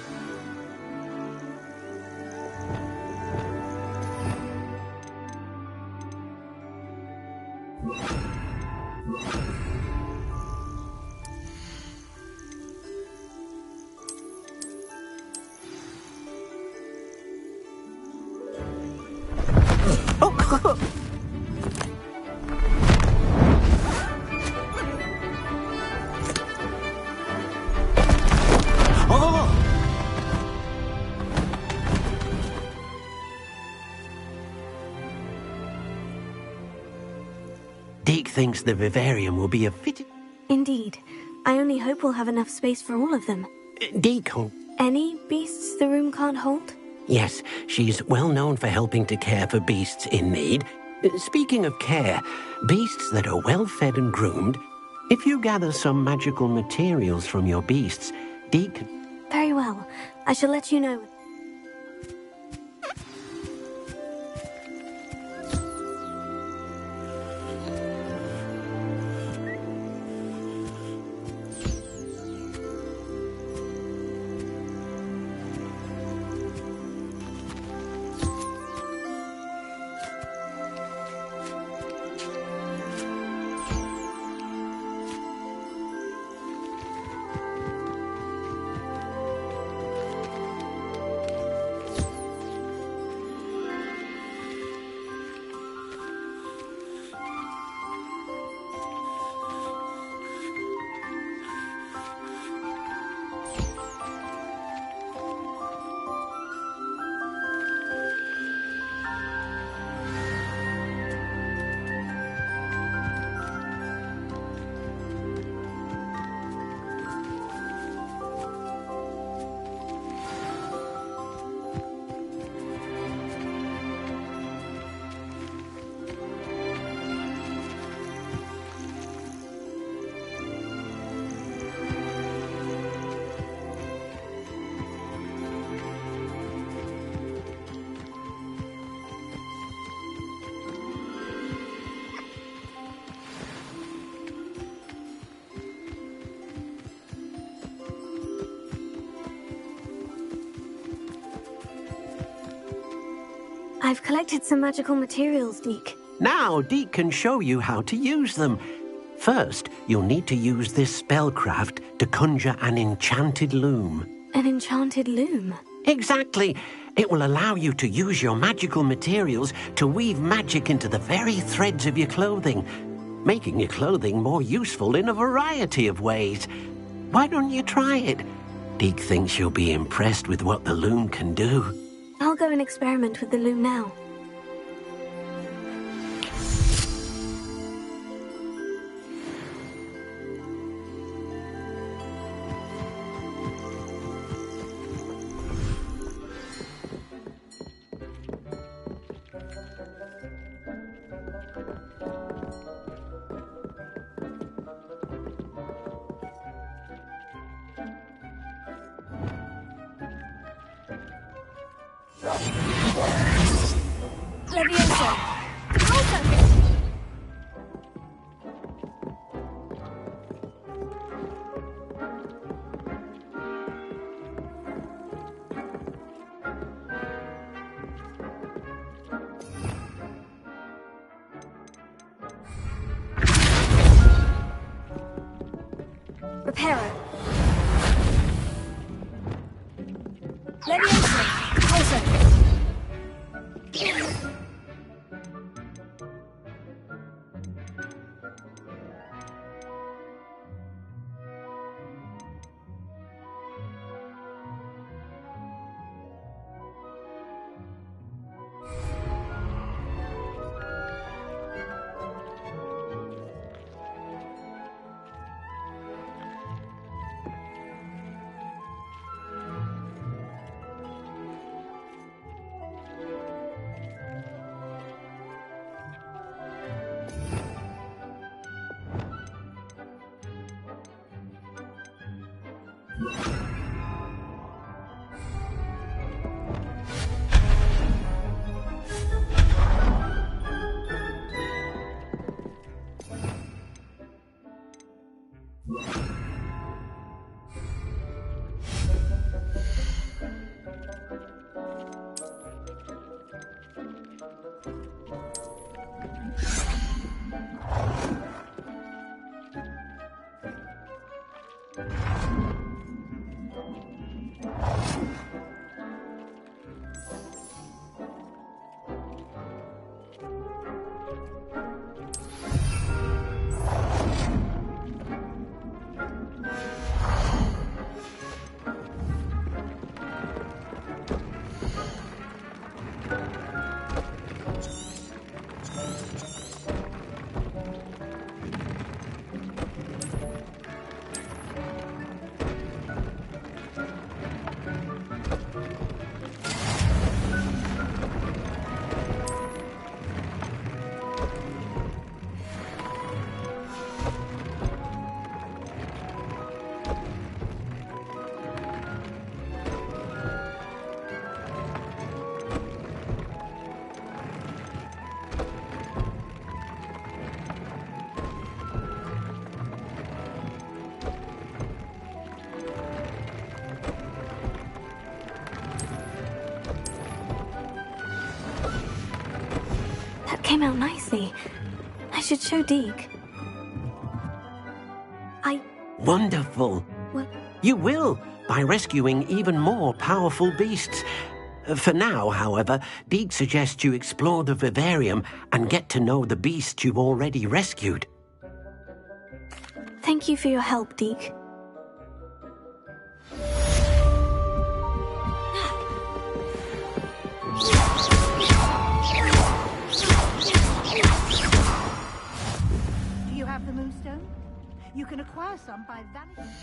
Deke thinks the vivarium will be a fit. Indeed. I only hope we'll have enough space for all of them. Deke. Any beasts the room can't hold? Yes, she's well known for helping to care for beasts in need. Speaking of care, beasts that are well fed and groomed, if you gather some magical materials from your beasts, Deke... Very well. I shall let you know. I've collected some magical materials, Deke. Now, Deke can show you how to use them. First, you'll need to use this spellcraft to conjure an enchanted loom. An enchanted loom? Exactly. It will allow you to use your magical materials to weave magic into the very threads of your clothing, making your clothing more useful in a variety of ways. Why don't you try it? Deke thinks you'll be impressed with what the loom can do. I'll go and experiment with the loom now. Reparo. Leviosa. Also. Came out nicely. I should show Deke. Wonderful. What? You will, by rescuing even more powerful beasts. For now, however, Deke suggests you explore the vivarium and get to know the beasts you've already rescued. Thank you for your help, Deke. Do you have the moonstone? You can acquire some by vanishing.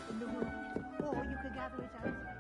In the room, or you could gather it outside.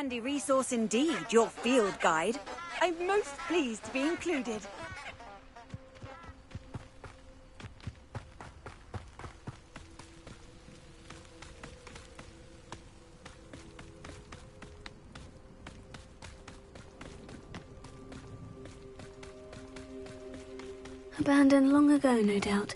handy resource indeed, your field guide. I'm most pleased to be included. Abandoned long ago, no doubt.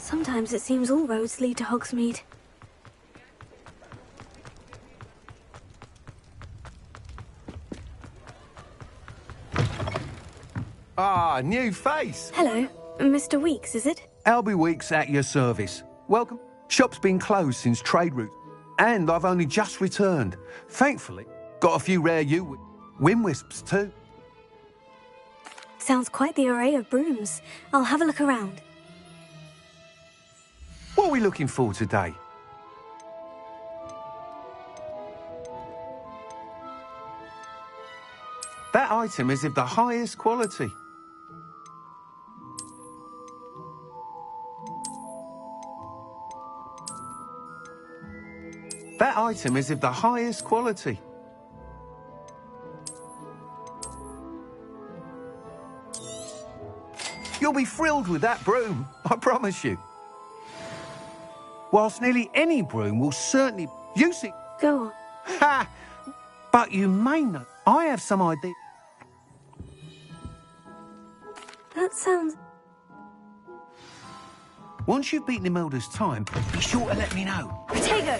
Sometimes it seems all roads lead to Hogsmeade. Ah, new face. Hello, Mr. Weeks, is it? Albie Weeks at your service. Welcome. Shop's been closed since trade route, and I've only just returned. Thankfully, got a few rare wind wisps too. Sounds quite the array of brooms. I'll have a look around. What are we looking for today? That item is of the highest quality. That item is of the highest quality. You'll be thrilled with that broom, I promise you. Whilst nearly any broom will certainly use it. Go on. Ha! But you may know, I have some idea. That sounds... Once you've beaten Imelda's time, be sure to let me know. Potato!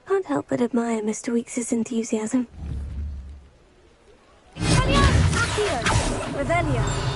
Can't help but admire Mr. Weeks' enthusiasm. Revelio.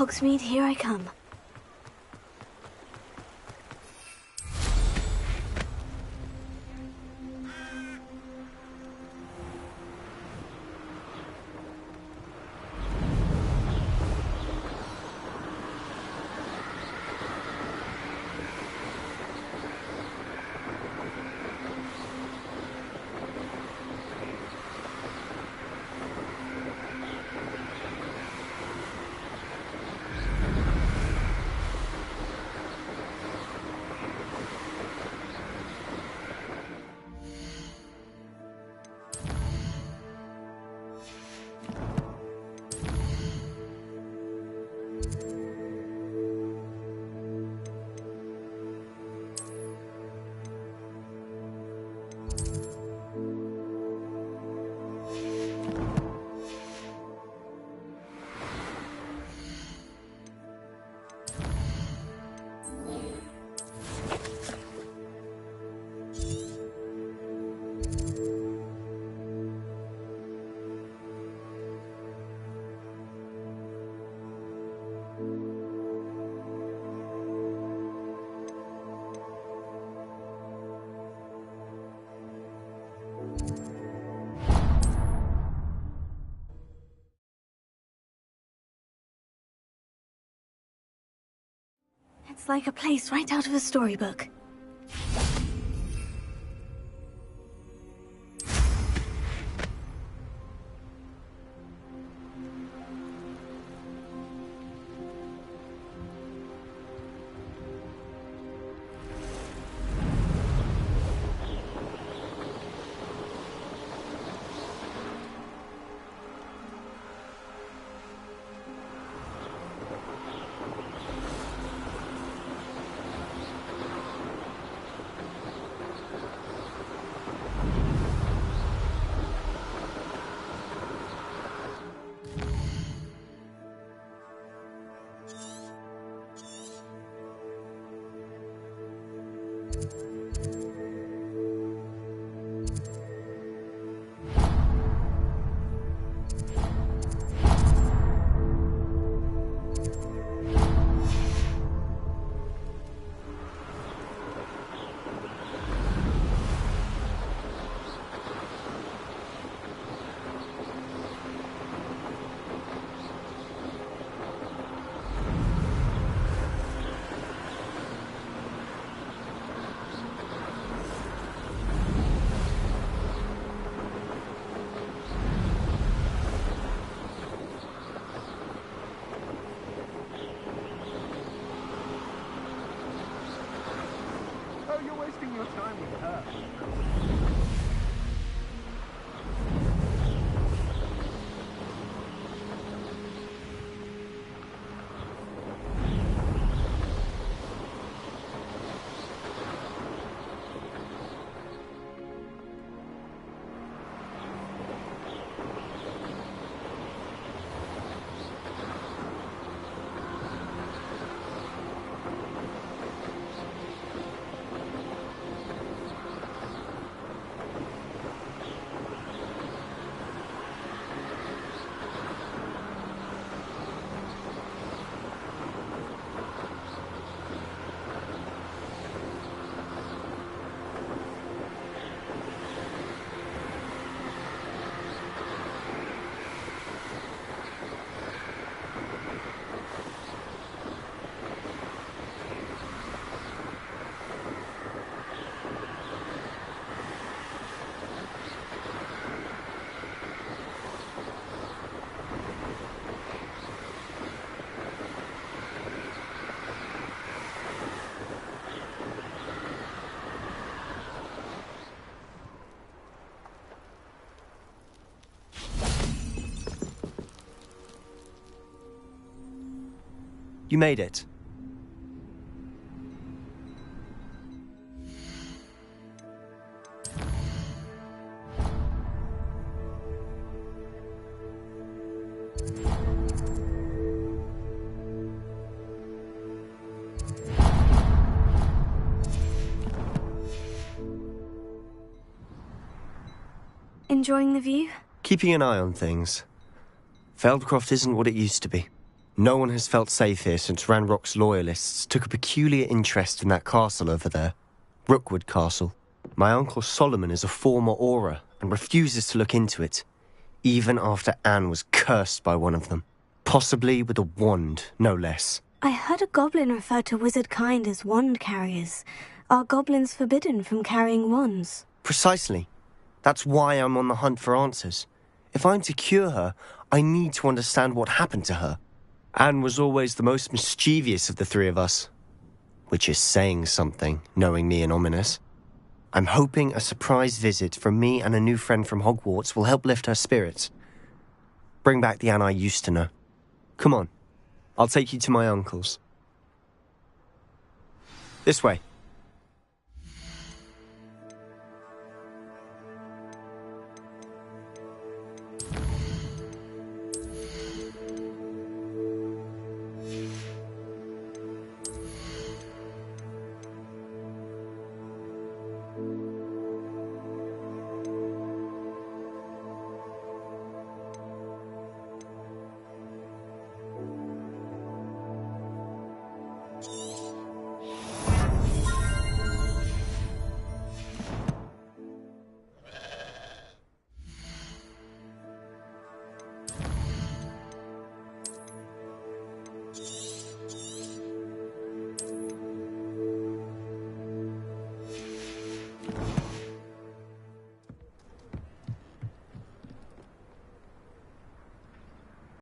Hogsmeade, here I come. It's like a place right out of a storybook. You made it. Enjoying the view? Keeping an eye on things. Feldcroft isn't what it used to be. No one has felt safe here since Ranrock's loyalists took a peculiar interest in that castle over there. Rookwood Castle. My uncle Solomon is a former Auror and refuses to look into it, even after Anne was cursed by one of them. Possibly with a wand, no less. I heard a goblin refer to wizard kind as wand carriers. Are goblins forbidden from carrying wands? Precisely. That's why I'm on the hunt for answers. If I'm to cure her, I need to understand what happened to her. Anne was always the most mischievous of the three of us. Which is saying something, knowing me and ominous. I'm hoping a surprise visit from me and a new friend from Hogwarts will help lift her spirits. Bring back the Anne I used to know. Come on, I'll take you to my uncle's. This way.